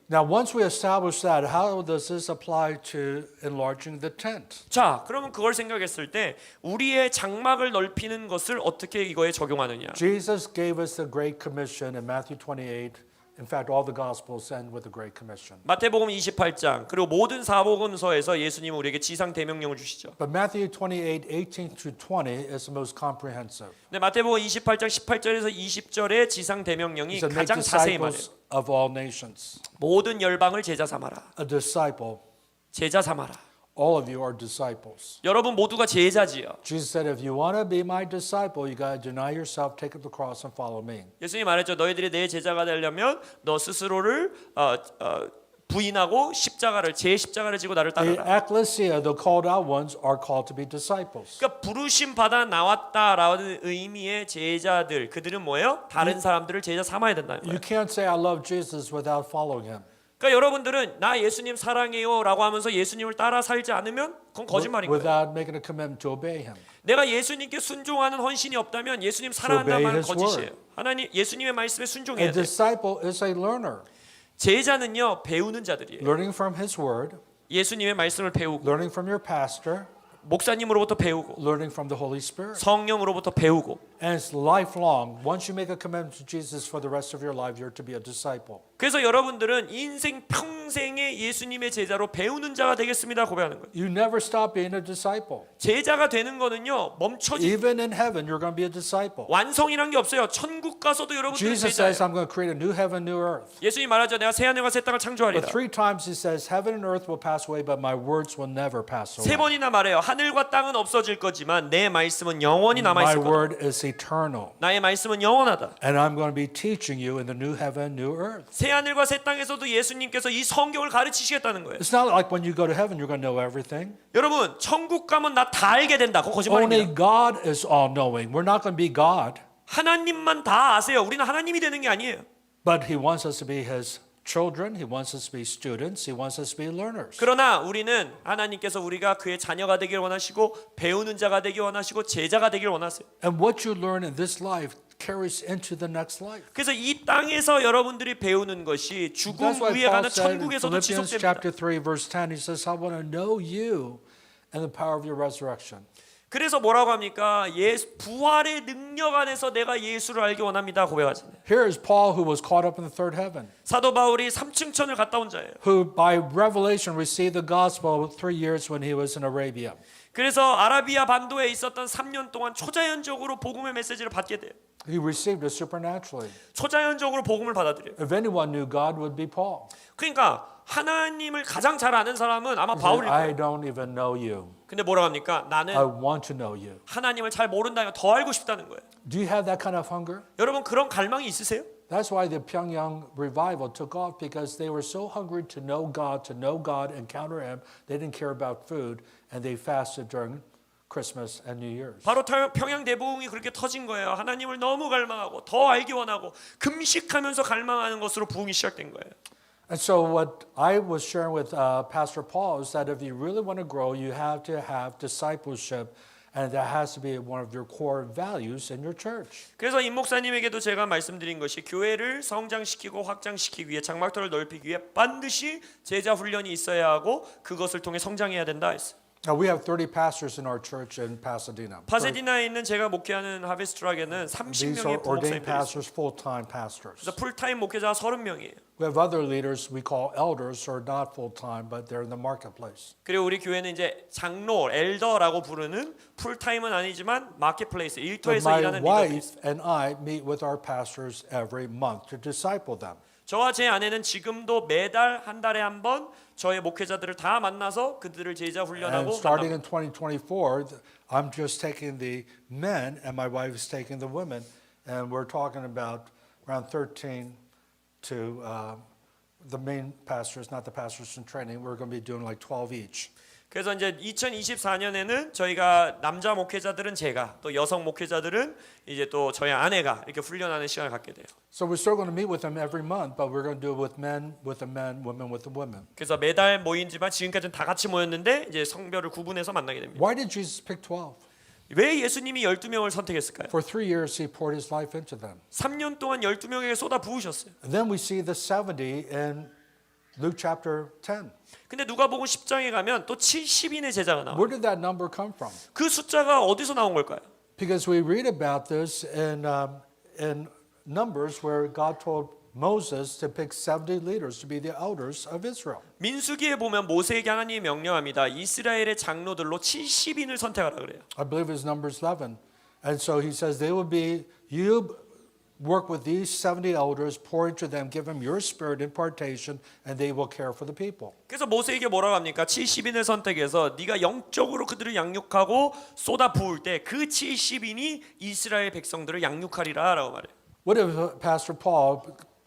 Now, once we establish that, how does this apply to enlarging the tent? 자, 그러면 그걸 생각했을 때 우리의 장막을 넓히는 것을 어떻게 이거에 적용하느냐? Jesus gave us the Great Commission in Matthew 28. In fact, all the Gospels end with the Great Commission. 마태복음 28장 그리고 모든 사복음서에서 예수님은 우리에게 지상 대명령을 주시죠. But Matthew 28, 18 to 20 is the most comprehensive. 네, 마태복음 28장 18절에서 20절의 지상 대명령이 He said, make 가장 자세히 말해요. disciples of all nations. 모든 열방을 제자 삼아라. A disciple. 제자 삼아라. All of you are disciples. 여러분 모두가 제자지요. Jesus said, if you want to be my disciple, you got to deny yourself, take up the cross, and follow me. 예수님이 말했죠. 너희들이 내 제자가 되려면 너 스스로를 부인하고 십자가를 제 십자가를 지고 나를 The 따르라. ecclesia, the called out ones, are called to be disciples. 그러니까 부르심 받아 나왔다라는 의미의 제자들 그들은 뭐예요? 다른 사람들을 제자 삼아야 된다는 거예요. You can't say I love Jesus without following him. 그러니까 여러분들은 나 예수님 사랑해요라고 하면서 예수님을 따라 살지 않으면 그건 거짓말인 거예요. Without making a commitment to obey him. 내가 예수님께 순종하는 헌신이 없다면 예수님 사랑한다는 말은 his 거짓이에요. 하나님 예수님의 말씀에 A 순종해야 돼요. disciple is a learner, 제자는요 배우는 자들이에요. learning from his word, 예수님의 말씀을 배우고 learning from your pastor, 목사님으로부터 배우고 learning from the Holy Spirit. 성령으로부터 배우고 And it's lifelong. Once you make a commitment to Jesus for the rest of your life, you're to be a disciple. 그래서 여러분들은 인생 평생의 예수님의 제자로 배우는 자가 되겠습니다 고백하는 거예요. You never stop being a disciple. 제자가 되는 거는요 멈춰지 Even in heaven, you're going to be a disciple. 완성이란 게 없어요. 천국 가서도 여러분들은 Jesus 제자예요. says, I'm going to create a new heaven, new earth. 예수님 말하죠. 내가 새 하늘과 새 땅을 But 창조하리라. 3 times he says, heaven and earth will pass away, but my words will never pass 세 away. 번이나 말해요. 하늘과 땅은 없어질 거지만 내 말씀은 영원히 남아 My 있을 거다. word is eternal. 나의 말씀은 영원하다. And I'm going to be teaching you in the new heaven, new earth. 새 하늘과 새 땅에서도 예수님께서 이 성경을 가르치시겠다는 거예요. It's not like when you go to heaven, you're going to know everything. 여러분, 천국 가면 나 다 알게 된다. 그거 Only 거짓말입니다. God is all-knowing. We're not going to be God. 하나님만 다 아세요. 우리는 하나님이 되는 게 아니에요. But he wants us to be his children. He wants us to be students. He wants us to be learners. 그러나 우리는 하나님께서 우리가 그의 자녀가 되길 원하시고 배우는 자가 되길 원하시고 제자가 되길 원하세요. And what you learn in this life carries into the next life. 그래서 이 땅에서 여러분들이 배우는 것이 죽음 That's why 위에 Paul 가는 said in 천국에서도 Philippians 지속됩니다. chapter 3 verse 10, he says, I want to know you and the power of your resurrection. 그래서 뭐라고 합니까? 부활의 능력 안에서 내가 예수를 알기 원합니다. 고백하잖아요. Here is Paul who was caught up in the third heaven, 사도 바울이 삼층천을 갔다 온 자예요. who by revelation received the gospel 3 years when he was in Arabia. 그래서 아라비아 반도에 있었던 3년 동안 초자연적으로 복음의 메시지를 받게 돼요. He received it supernaturally. 초자연적으로 복음을 받아들여요. If anyone knew God, it would be Paul. 그러니까 하나님을 가장 잘 아는 사람은 아마 He said, 바울일 I 거예요. don't even know you. 근데 뭐라고 합니까? I 나는 want to know you. 하나님을 잘 모른다면 더 알고 싶다는 거예요. Do you have that kind of hunger? 여러분 그런 갈망이 있으세요? That's why the Pyongyang revival took off, because they were so hungry to know God, encounter Him. They didn't care about food, and they fasted during Christmas and New Year's. 바로 평양 대부흥이 그렇게 터진 거예요. 하나님을 너무 갈망하고 더 알기 원하고 금식하면서 갈망하는 것으로 부흥이 시작된 거예요. And so what I was sharing with Pastor Paul is that if you really want to grow, you have to have discipleship, and that has to be one of your core values in your church. 그래서 임 목사님에게도 제가 말씀드린 것이 교회를 성장시키고 확장시키기 위해 장막터를 넓히기 위해 반드시 제자 훈련이 있어야 하고 그것을 통해 성장해야 된다 했어요. Now we have 30 pastors in our church in Pasadena. 파세디나에 있는 제가 목회하는 하베스트락에는 These 30명의 are ordained 부목사님들이 있어요. pastors, full-time pastors. 그래서 풀타임 목회자가 30명이에요. We have other leaders we call elders who are not full-time, but they're in the marketplace. 그리고 우리 교회는 이제 장로, 엘더라고 부르는 풀타임은 아니지만 마켓플레이스, But 일터에서 my 일하는 리더들이 있어요. wife and I meet with our pastors every month to disciple them. 저와 제 아내는 지금도 매달 한 달에 한 번 저의 목회자들을 다 만나서 그들을 제자 And 훈련하고 starting 만납니다. in 2024, I'm just taking the men and my wife is taking the women, and we're talking about around 13 to the main pastors, not the pastors in training. We're going to be doing like 12 each. 그래서 이제 2024년에는 저희가 남자 목회자들은 제가 또 여성 목회자들은 이제 또 저희 아내가 이렇게 훈련하는 시간을 갖게 돼요. So we're still going to meet with them every month, but we're going to do it with men, with the men, women with the women. 그래서 매달 모이지만 지금까지는 다 같이 모였는데 이제 성별을 구분해서 만나게 됩니다. Why did Jesus pick 12? 왜 예수님이 12명을 선택했을까요? For 3 years, he poured his life into them. 3년 동안 12명에게 쏟아 부으셨어요. And then we see the 70 in Luke chapter 10. 근데 누가복음 10장에 가면 또 70인의 제자가 나와요. Where did that number come from? 그 숫자가 어디서 나온 걸까요? Because we read about this in Numbers, where God told Moses to pick 70 leaders to be the elders of Israel. 민수기에 보면 모세에게 하나님이 명령합니다. 이스라엘의 장로들로 70인을 선택하라 그래요. I believe it's Numbers 11. And so he says they will be, you work with these 70 elders, pour into them, give them your spirit impartation, and they will care for the people. 그래서 모세에게 뭐라고 합니까? 70인을 선택해서 네가 영적으로 그들을 양육하고 쏟아 부을 때 그 70인이 이스라엘 백성들을 양육하리라라고 말해요. What if Pastor Paul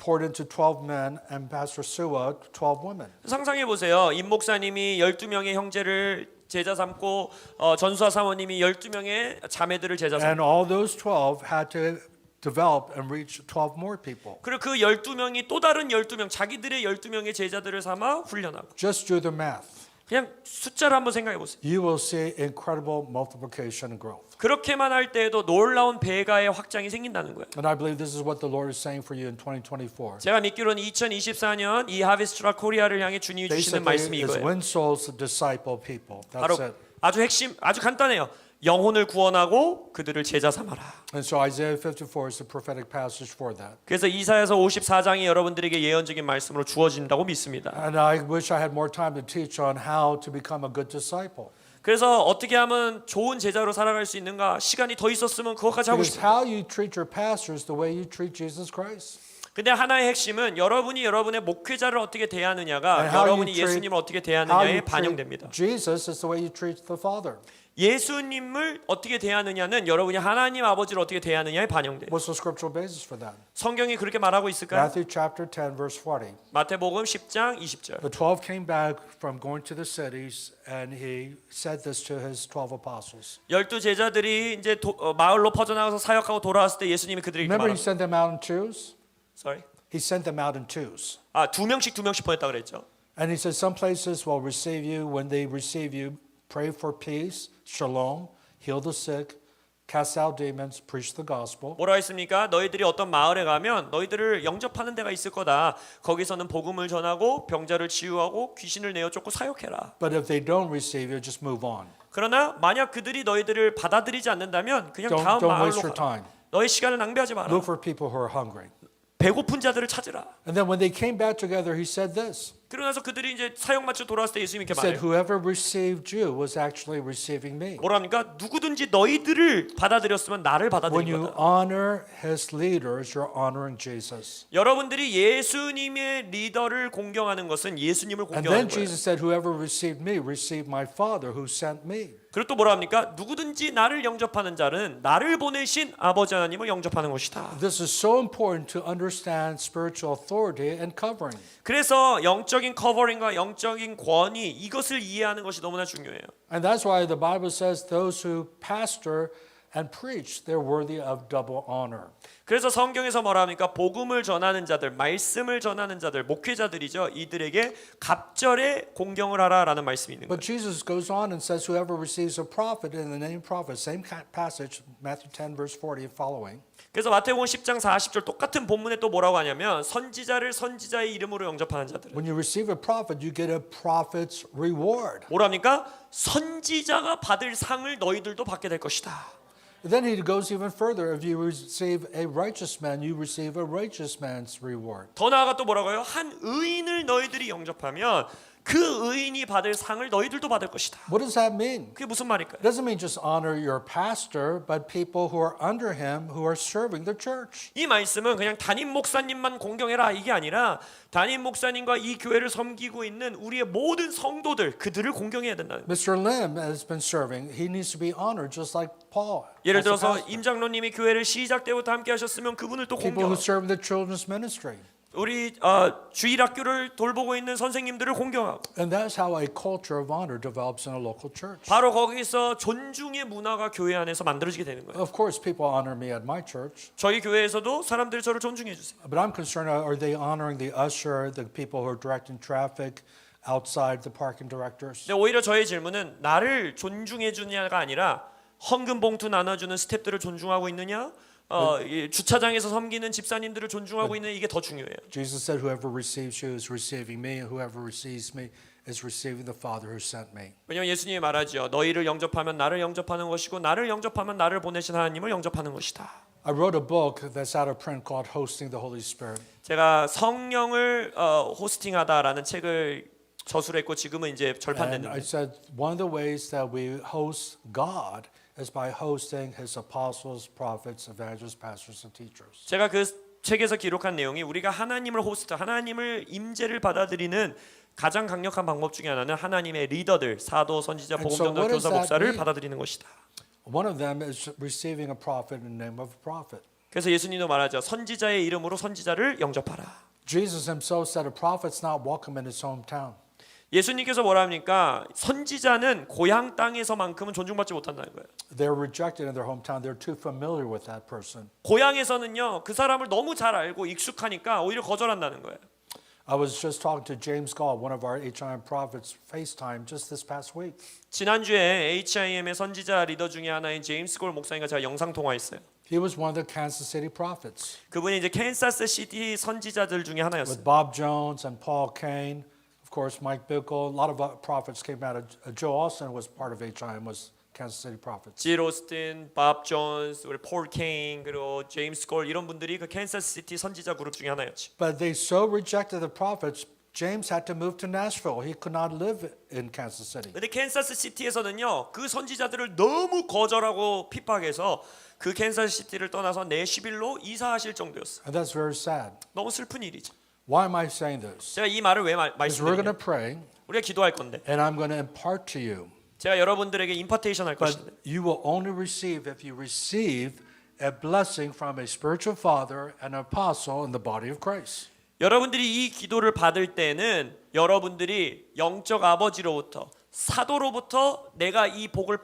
poured into 12 men and Pastor Sua 12 women. 상상해 보세요. 임 목사님이 12명의 형제를 제자 삼고 전수아 사모님이 12명의 자매들을 제자 삼고 And all those 12 had to develop and reach 12 more people. 그리고 그 12명이 또 다른 12명 자기들의 12명의 제자들을 삼아 훈련하고 Just do the math. 그냥 숫자를 한번 생각해 보세요. You will see incredible multiplication and growth. 그렇게만 할 때에도 놀라운 배가의 확장이 생긴다는 거예요. And I believe this is what the Lord is saying for you in 2024. 제가 믿기로는 2024년 이 하비스트라 코리아를 향해 주님이 주시는 말씀이 Basically, is 이거예요. win souls, disciple people. 바로 That's it. 아주 핵심, 아주 간단해요. 영혼을 구원하고 그들을 제자 삼아라. And so Isaiah 54 is the prophetic passage for that. 그래서 이사야서 54장이 여러분들에게 예언적인 말씀으로 주어진다고 믿습니다. And I wish I had more time to teach on how to become a good disciple. 그래서 어떻게 하면 좋은 제자로 살아갈 수 있는가 시간이 더 있었으면 그것까지 하고 Because 싶어요. how you treat your pastor is the way you treat Jesus Christ. 근데 하나의 핵심은 여러분이 여러분의 목회자를 어떻게 대하느냐가 And how 여러분이 you treat- 예수님을 어떻게 How 대하느냐에 you 반영됩니다. treat Jesus is the way you treat the Father. 예수님을 어떻게 대하느냐는 여러분이 하나님 아버지를 어떻게 대하느냐에 반영돼요. What's the scriptural basis for that? 성경이 그렇게 말하고 있을까요? Matthew chapter 10 verse 40. 마태복음 10장 20절. The 12 came back from going to the cities and he said this to his 12 apostles. 12 제자들이 이제 마을로 퍼져나가서 사역하고 돌아왔을 때 예수님이 그들에게 Remember he 말합니다. sent them out in twos? Sorry. He sent them out in twos. 두 명씩 보냈다 그랬죠. And he said some places will receive you. When they receive you, pray for peace, shalom, heal the sick, cast out demons, preach the gospel. 뭐라 했습니까? 너희들이 어떤 마을에 가면 너희들을 영접하는 데가 있을 거다. 거기서는 복음을 전하고 병자를 치유하고 귀신을 내어 쫓고 사역해라. But if they don't receive you, just move on. 그러나 만약 그들이 너희들을 받아들이지 않는다면 그냥 다음 Don't 마을로 waste your 가. time. 너의 시간을 낭비하지 마라. Look for people who are hungry. 배고픈 자들을 찾으라. And then when they came back together, he said this. 그러고 나서 그들이 이제 사역 마쳐 돌아왔을 때 예수님이 이렇게 He said, 말해요. whoever received you was actually receiving me. 뭐랍니까? 누구든지 너희들을 받아들였으면 나를 When 받아들인 you 거다. honor his leaders, you're honoring Jesus. 여러분들이 예수님의 리더를 공경하는 것은 예수님을 And 공경하는 then 거예요. Jesus said, whoever received me, received my Father who sent me. 그리고 또 뭐라 합니까? 누구든지 나를 영접하는 자는 나를 보내신 아버지 하나님을 영접하는 것이다. This is so important to understand spiritual authority and covering. 그래서 영적인 커버링과 영적인 권위 이것을 이해하는 것이 너무나 중요해요. And that's why the Bible says those who pastor and preach, they're worthy of double honor. 그래서 성경에서 뭐라 합니까? 복음을 전하는 자들, 말씀을 전하는 자들, 목회자들이죠. 이들에게 갑절에 공경을 하라라는 말씀이 있는 거예요. But Jesus goes on and says, whoever receives a prophet in the name of prophet, same passage, Matthew 10 verse 40 and following. 그래서 마태복음 10장 40절 똑같은 본문에 또 뭐라고 하냐면 선지자를 선지자의 이름으로 영접하는 자들. When you receive a prophet, you get a prophet's reward. 뭐랍니까? 선지자가 받을 상을 너희들도 받게 될 것이다. Then he goes even further. If you receive a righteous man, you receive a righteous man's reward. 더 나아가 또 뭐라고요? 한 의인을 너희들이 영접하면 그 의인이 받을 상을 너희들도 받을 것이다. What does that mean? 그게 무슨 말일까요? It doesn't mean just honor your pastor, but people who are under him who are serving the church. 이 말씀은 그냥 담임 목사님만 공경해라 이게 아니라 담임 목사님과 이 교회를 섬기고 있는 우리의 모든 성도들 그들을 공경해야 된다는 거예요. Mr. Lim has been serving. He needs to be honored just like Paul. 예를 as a 들어서 pastor. 임 장로님이 교회를 시작 때부터 함께 하셨으면 그분을 또 People who 공경하고 serve in the children's ministry. 우리 주일학교를 돌보고 있는 선생님들을 공경하고 And that's how a culture of honor develops in a local church. 바로 거기서 존중의 문화가 교회 안에서 만들어지게 되는 거예요. Of course, people honor me at my church, 저희 교회에서도 사람들이 저를 존중해 주세요. but I'm concerned, are they honoring the usher, the people who are directing traffic, outside the parking directors? 근데 오히려 저의 질문은 나를 존중해 주냐가 아니라 헌금 봉투 나눠주는 스태프들을 존중하고 있느냐? 이 주차장에서 섬기는 집사님들을 존중하고 있는 이게 더 중요해요. Jesus said, whoever receives you is receiving me, and whoever receives me is receiving the Father who sent me. 왜냐하면 예수님이 말하죠. 너희를 영접하면 나를 영접하는 것이고 나를 영접하면 나를 보내신 하나님을 영접하는 것이다. I wrote a book that's out of print called Hosting the Holy Spirit. 제가 성령을 호스팅하다라는 책을 저술했고 지금은 이제 And I 절판됐는데 said, one of the ways that we host God is by hosting his apostles, prophets, evangelists, pastors, and teachers. 제가 그 책에서 기록한 내용이 우리가 하나님을 호스트, 하나님을 임재를 받아들이는 가장 강력한 방법 중에 하나는 하나님의 리더들, 사도, 선지자, And so 복음전도, what does 교사, that 목사를 mean? 받아들이는 것이다. One of them is receiving a prophet in the name of a prophet. 그래서 예수님도 말하죠. 선지자의 이름으로 선지자를 영접하라. Jesus himself said a prophet's not welcome in his hometown. 예수님께서 뭐라 합니까? 선지자는 고향 땅에서만큼은 존중받지 못한다는 거예요. They're rejected in their hometown. They're too familiar with that person. 고향에서는요, 그 사람을 너무 잘 알고 익숙하니까 오히려 거절한다는 거예요. I was just talking to James Gall, one of our HIM prophets, FaceTime just this past week. 지난주에 HIM의 선지자 리더 중에 하나인 제임스 골 목사님과 제가 영상 통화했어요. He was one of the Kansas City prophets. 그분이 이제 캔사스 시티 선지자들 중에 하나였어요. With Bob Jones and Paul Cain, of course, Mike Bickle, a lot of prophets came out of Joe Austin was part of HIM, was Kansas City prophets. 지 로스틴, 밥 존스, 우리 폴 케인 그리고 제임스 골 이런 분들이 그 캔사스 시티 선지자 그룹 중에 하나였지. But they so rejected the prophets, James had to move to Nashville. He could not live in Kansas City. 근데 캔사스 시티에서는요, 그 선지자들을 너무 거절하고 핍박해서 그 캔사스 시티를 떠나서 내시빌로 이사하실 정도였어. And that's very sad. 너무 슬픈 일이죠. Why am I saying this? 제가 이 말을 왜 Because we're going 말씀드리냐? to pray, 우리가 기도할 건데, and I'm going to impart to you. 제가 여러분들에게 임파테이션 할 것인데, But you will only receive if you receive a blessing from a spiritual father and an apostle in the body of Christ. 여러분들이 이 기도를 받을 때는 여러분들이 영적 아버지로부터 사도로부터 내가 이 복을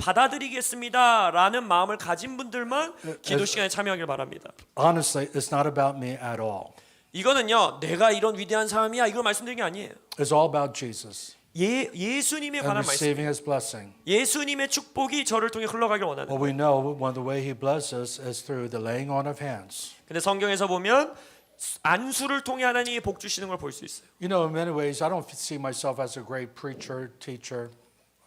받아들이겠습니다라는 마음을 가진 분들만 기도 시간에 참여하길 바랍니다. Honestly, it's not about me at all. 이거는요, 내가 이런 위대한 사람이야 이걸 말씀드리는 게 아니에요. It's all about Jesus 예수님에 and 관한 말씀. receiving his blessing. 예수님의 축복이 저를 통해 흘러가길 원하는 Well, 거예요. we know one of the way he blesses is through the laying on of hands. 근데 성경에서 보면 안수를 통해 하나님이 복 주시는 걸 볼 수 있어요. You know, in many ways, I don't see myself as a great preacher, teacher.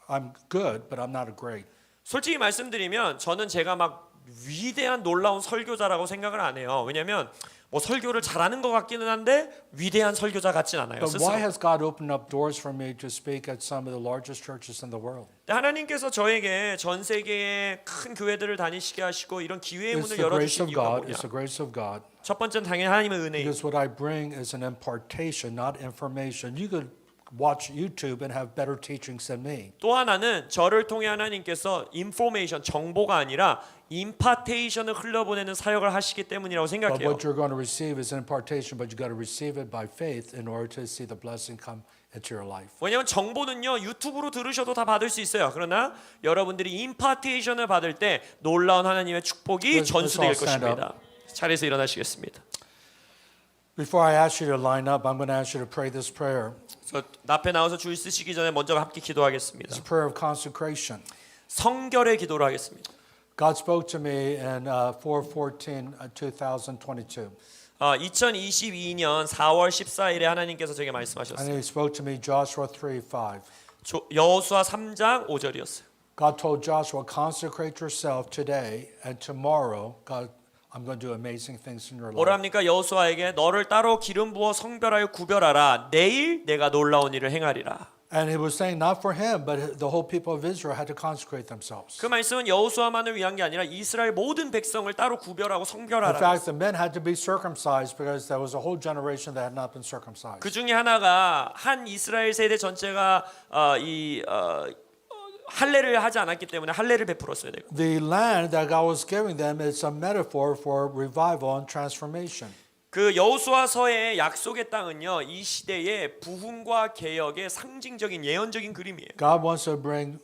I'm good, but I'm not a great. 솔직히 말씀드리면 저는 제가 막 위대한 놀라운 설교자라고 생각을 안 해요. 왜냐하면 뭐 설교를 잘하는 것 같기는 한데 위대한 설교자 같진 않아요. But 스스로. why has God opened up doors for me to speak at some of the largest churches in the world? 하나님께서 저에게 전 세계의 큰 교회들을 다니시게 하시고 이런 기회의 It's 문을 the grace 열어주신 of 이유가 God. 뭐냐? It's the grace of God. 첫 번째는 당연히 하나님의 은혜예요. Because what I bring is an impartation, not information. You could watch YouTube and have better teachings than me. 또 하나는 저를 통해 하나님께서 인포메이션, 정보가 아니라 임파테이션을 흘려보내는 사역을 하시기 때문이라고 But 생각해요. what you're going to receive is an impartation, but you got to receive it by faith in order to see the blessing come into your life. 왜냐하면 정보는요 유튜브로 들으셔도 다 받을 수 있어요. 그러나 여러분들이 임파테이션을 받을 때 놀라운 하나님의 축복이 Let's 전수될 all stand 것입니다. 자리에서 일어나시겠습니다. Before I ask you to line up, I'm going to ask you to pray this prayer. 저 앞에 나와서 줄 쓰시기 전에 먼저 함께 기도하겠습니다. It's a prayer of consecration. 성결의 기도를 하겠습니다. God spoke to me in 4/14/2022. 2022년 4월 14일에 하나님께서 제게 And 말씀하셨어요. he spoke to me Joshua 3:5. 여호수아 3장 5절이었어요. God told Joshua, consecrate yourself today and tomorrow. God, I'm going to do amazing things in your 뭐라 life. 합니까? 여호수아에게 너를 따로 기름 부어 성별하여 구별하라. 내일 내가 놀라운 일을 행하리라. And he was saying not for him, but the whole people of Israel had to consecrate themselves. 그 말씀은 여호수아만을 위한 게 아니라 이스라엘 모든 백성을 따로 구별하고 In 성별하라. fact, the men had to be circumcised because there was a whole generation that had not been circumcised. 그 중에 하나가 한 이스라엘 세대 전체가 할례를 하지 않았기 때문에 할례를 베풀었어야 되고. The land that God was giving them is a metaphor for revival and transformation. 그 여호수아서의 약속의 땅은요 이 시대의 부흥과 개혁의 상징적인 예언적인 그림이에요. God wants to bring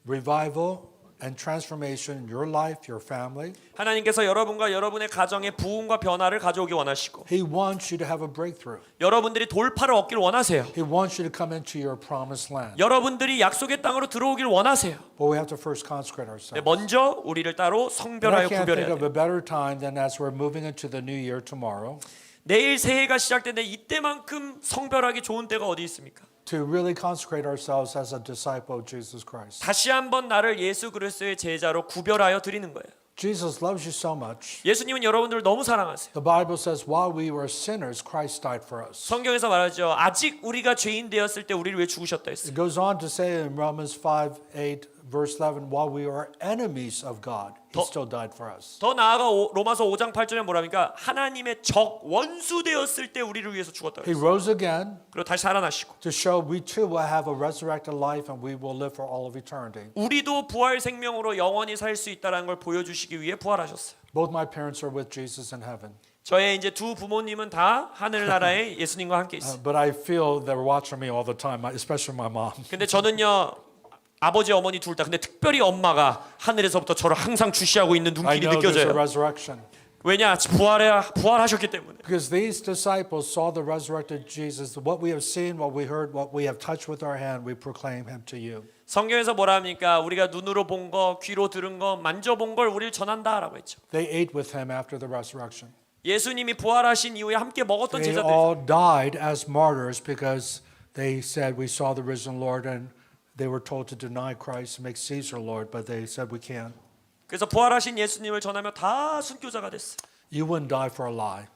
revival and transformation in your life, your family. 하나님께서 여러분과 여러분의 가정에 부흥과 변화를 가져오기 원하시고 He wants you to have a breakthrough. 여러분들이 돌파를 얻기를 원하세요. He wants you to come into your promised land. 여러분들이 약속의 땅으로 들어오길 원하세요. But we have to first consecrate 네, ourselves. 먼저 우리를 따로 And I 성별하여 can't 구별해야 think of 돼요. a better time than as we're moving into the new year tomorrow 내일 새해가 시작되는데 이때만큼 성별하기 좋은 때가 어디 있습니까? to really consecrate ourselves as a disciple of Jesus Christ. 다시 한번 나를 예수 그리스도의 제자로 구별하여 드리는 거예요. Jesus loves you so much. 예수님은 여러분들을 너무 사랑하세요. The Bible says while we were sinners, Christ died for us. 성경에서 말하죠. 아직 우리가 죄인 되었을 때 우리를 위해 죽으셨다 했어요. It goes on to say in Romans 5:8, verse 11, while we are enemies of God, He still died for us. 더 나아가 로마서 5장 8절에 뭐랍니까? 하나님의 적 원수 되었을 때 우리를 위해서 죽었다. He rose again 그리고 다시 살아나시고 to show we too will have a resurrected life and we will live for all of eternity. 우리도 부활 생명으로 영원히 살 수 있다는 걸 보여주시기 위해 부활하셨어요. Both my parents are with Jesus in heaven. 저의 이제 두 부모님은 다 하늘나라에 예수님과 함께 있어요. But I feel they're watching me all the time, especially my mom. 근데 저는요 아버지 어머니 둘 다 근데 특별히 엄마가 하늘에서부터 저를 항상 주시하고 있는 I 눈길이 know there's a 느껴져요. resurrection. 왜냐 부활하셨기 때문에. Because these disciples saw the resurrected Jesus. What we have seen, what we heard, what we have touched with our hand, we proclaim Him to you. 성경에서 뭐라 합니까? 우리가 눈으로 본 거, 귀로 들은 거, 만져본 걸 우리를 전한다라고 했죠. They ate with Him after the resurrection. 예수님이 부활하신 이후에 함께 먹었던 They 제자들. all died as martyrs because they said, we saw the risen Lord, and they were told to deny Christ and make Caesar Lord, but they said we can't. 그래서 부활하신 예수님을 전하며 다 순교자가 됐어. You wouldn't die for a lie.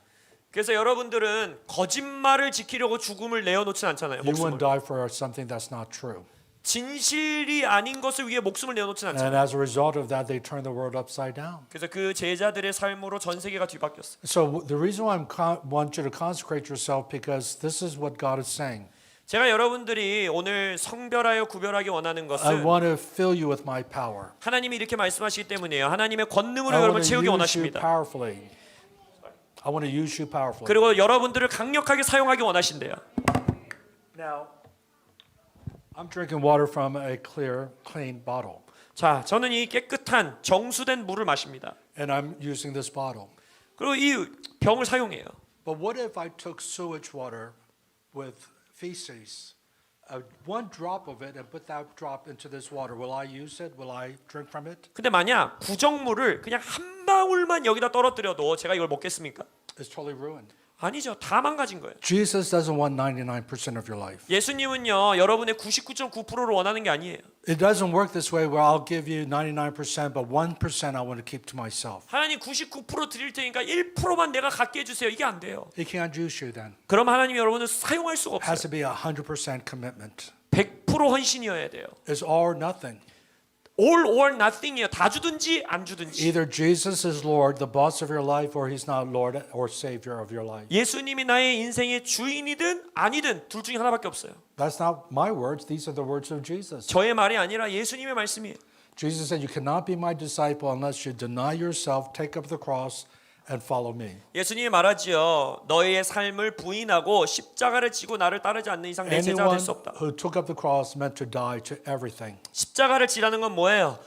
그래서 여러분들은 거짓말을 지키려고 죽음을 내어놓진 않잖아요. You wouldn't 목숨을. die for something that's not true. 진실이 아닌 것을 위해 목숨을 내어놓진 않잖아요. And as a result of that, they turned the world upside down. 그래서 그 제자들의 삶으로 전 세계가 뒤바뀌었어요. So the reason why I want you to consecrate yourself, because this is what God is saying. 제가 여러분들이 오늘 성별하여 구별하기 원하는 I 것은 want to fill you with my power. 하나님이 이렇게 말씀하시기 때문이에요. 하나님의 권능으로 I 여러분을 want to 채우기 use you 원하십니다. powerfully. I want to use you powerfully. 그리고 여러분들을 강력하게 사용하기 원하신대요. Now, I'm drinking water from a clear, clean bottle. 자, 저는 이 깨끗한 정수된 물을 마십니다. And I'm using this bottle. 그리고 이 병을 사용해요. But what if I took sewage water with feces, one drop of it, and put that drop into this water? Will I use it? Will I drink from it? 근데 만약 구정물을 그냥 한 방울만 여기다 떨어뜨려도 제가 이걸 먹겠습니까? It's totally ruined. 아니죠. 다 망가진 거예요. Jesus doesn't want 99% of your life. 예수님은요, 여러분의 99.9%를 원하는 게 아니에요. It doesn't work this way where I'll give you 99%, but 1% I want to keep to myself. 하나님 99% 드릴 테니까 1%만 내가 갖게 해주세요. 이게 안 돼요. He can't use you then. 그럼 하나님이 여러분을 사용할 수가 It has 없어요. to be 100% commitment. 100% 헌신이어야 돼요. It's all or nothing. All or nothing이에요. 다 주든지 안 주든지. Either Jesus is Lord, the boss of your life, or He's not Lord or Savior of your life. 예수님이 나의 인생의 주인이든 아니든 둘 중에 하나밖에 없어요. That's not my words. These are the words of Jesus. 저의 말이 아니라 예수님의 말씀이에요. Jesus said, you cannot be my disciple unless you deny yourself, take up the cross, and follow me. 예수님이 말하지요. 너의 삶을 부인하고 십자가를 지고 나를 따르지 않는 이상 내 제자가 Anyone 될 수 없다. who took up the cross meant to die to everything. 십자가를 지라는 건 뭐예요?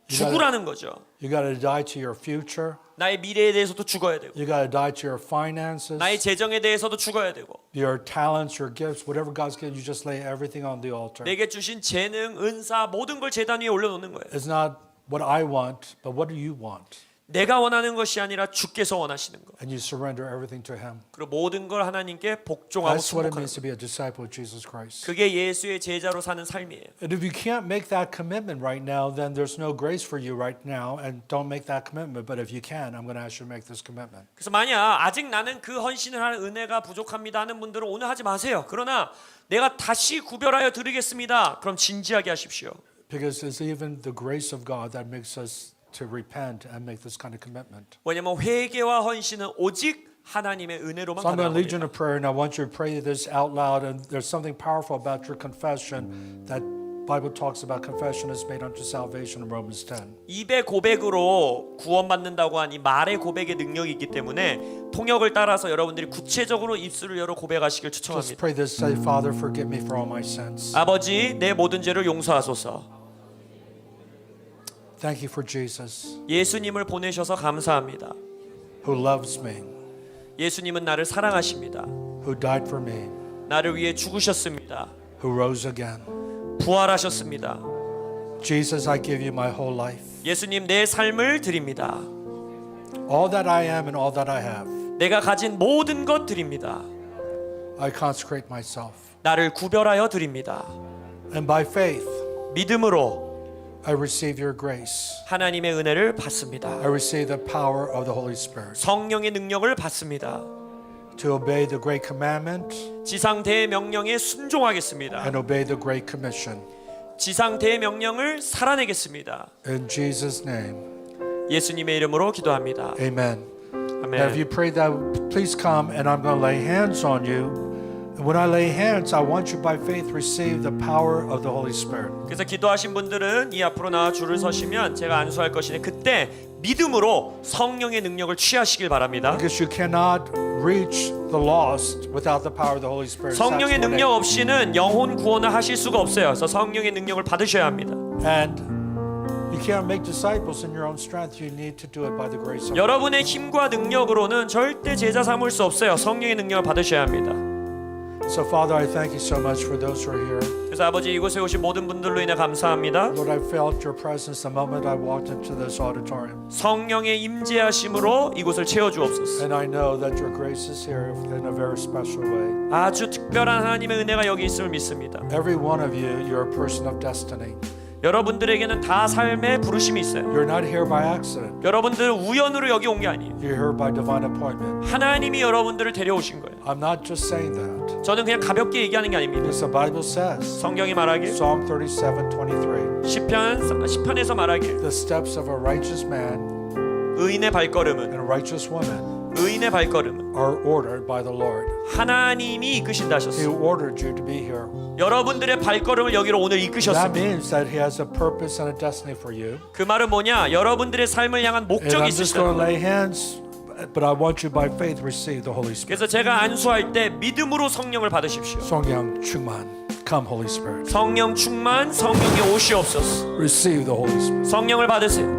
죽으라는 거죠. You got to die to your future. 나의 미래에 대해서도 죽어야 되고 You got to die to your finances, 나의 재정에 대해서도 죽어야 되고 your talents, your gifts, whatever God's given you, just lay everything on the altar. 내게 주신 재능, 은사 모든 걸 제단 위에 올려놓는 거예요. It's not what I want, but what do you want? 내가 원하는 것이 아니라 주께서 원하시는 것. And you surrender everything to Him. 그리고 모든 걸 하나님께 복종하고 That's what it 순복하는 means 것. to be a disciple of Jesus Christ. 그게 예수의 제자로 사는 삶이에요. And if you can't make that commitment right now, then there's no grace for you right now, and don't make that commitment. But if you can, I'm going to ask you to make this commitment. 그래서 만약 아직 나는 그 헌신을 하는 은혜가 부족합니다 하는 분들은 오늘 하지 마세요. 그러나 내가 다시 구별하여 드리겠습니다. 그럼 진지하게 하십시오. Because it's even the grace of God that makes us to repent and make this kind of commitment. 왜냐하면 회개와 헌신은 오직 하나님의 은혜로만 So I'm going to 가능합니다. lead you in a prayer, and I want you to pray this out loud. And there's something powerful about your confession that Bible talks about. Confession is made unto salvation in Romans 10. 입의 고백으로 구원받는다고 하니 말의 고백의 능력이 있기 때문에 통역을 따라서 여러분들이 구체적으로 입술을 열어 고백하시길 Just 추천합니다. pray this. Say, Father, forgive me for all my sins. 아버지, 내 모든 죄를 용서하소서. Thank you for Jesus, 예수님을 보내셔서 감사합니다. who loves me, 예수님은 나를 사랑하십니다. who died for me, 나를 위해 죽으셨습니다. who rose again. 부활하셨습니다. Jesus, I give you my whole life. 예수님, 내 삶을 드립니다. All that I am and all that I have, 내가 가진 모든 것 드립니다. I consecrate myself. 나를 구별하여 드립니다. And by faith, 믿음으로 I receive your grace. 하나님의 은혜를 받습니다. I receive the power of the Holy Spirit 성령의 능력을 받습니다. to obey the great commandment 지상 대명령에 순종하겠습니다. and obey the great commission. 지상 대명령을 살아내겠습니다. In Jesus' name, 예수님의 이름으로 기도합니다. amen. Now, if 아멘. you prayed that, please come and I'm going to lay hands on you. And when I lay hands, I want you by faith receive the power of the Holy Spirit. 그래서 기도하신 분들은 이 앞으로 나와 줄을 서시면 제가 안수할 것이니 그때 믿음으로 성령의 능력을 취하시길 바랍니다. Because you cannot reach the lost without the power of the Holy Spirit. 성령의 능력 없이는 영혼 구원을 하실 수가 없어요. 그래서 성령의 능력을 받으셔야 합니다. And you can't make disciples in your own strength. You need to do it by the grace of God. 여러분의 힘과 능력으로는 절대 제자 삼을 수 없어요. 성령의 능력을 받으셔야 합니다. So, Father, I thank you so much for those who are here. 그래서 아버지 이곳에 오신 모든 분들로 인해 감사합니다. Lord, I felt your presence the moment I walked into this auditorium. 성령의 임재하심으로 이곳을 채워주옵소서. And I know that your grace is here in a very special way. 아주 특별한 하나님의 은혜가 여기 있음을 믿습니다. Every one of you, you're a person of destiny. 여러분들에게는 다 삶의 부르심이 있어요. You're not here by accident. 여러분들은 우연으로 여기 온 게 아니에요. You're here by divine appointment. 하나님이 여러분들을 데려오신 거예요. I'm not just saying that. 저는 그냥 가볍게 얘기하는 게 아닙니다. Because the Bible says, 성경이 말하길 Psalm 37:23, 시편에서 말하길 the steps of a righteous man 의인의 발걸음은 and a righteous woman 의인의 발걸음은 are ordered by the Lord. 하나님이 이끄신다 He 하셨어요. ordered you to be here. 여러분들의 발걸음을 여기로 오늘 That 이끄셨습니다. means that He has a purpose and a destiny for you. 그 말은 뭐냐? 여러분들의 삶을 향한 And 목적이 I'm just going to 있으시다. lay hands, but I want you by faith receive the Holy Spirit. 그래서 제가 안수할 때 믿음으로 성령을 받으십시오. 성령 충만, come Holy Spirit. 성령 충만, 성령이 오시옵소서. Receive the Holy Spirit. 성령을 받으세요.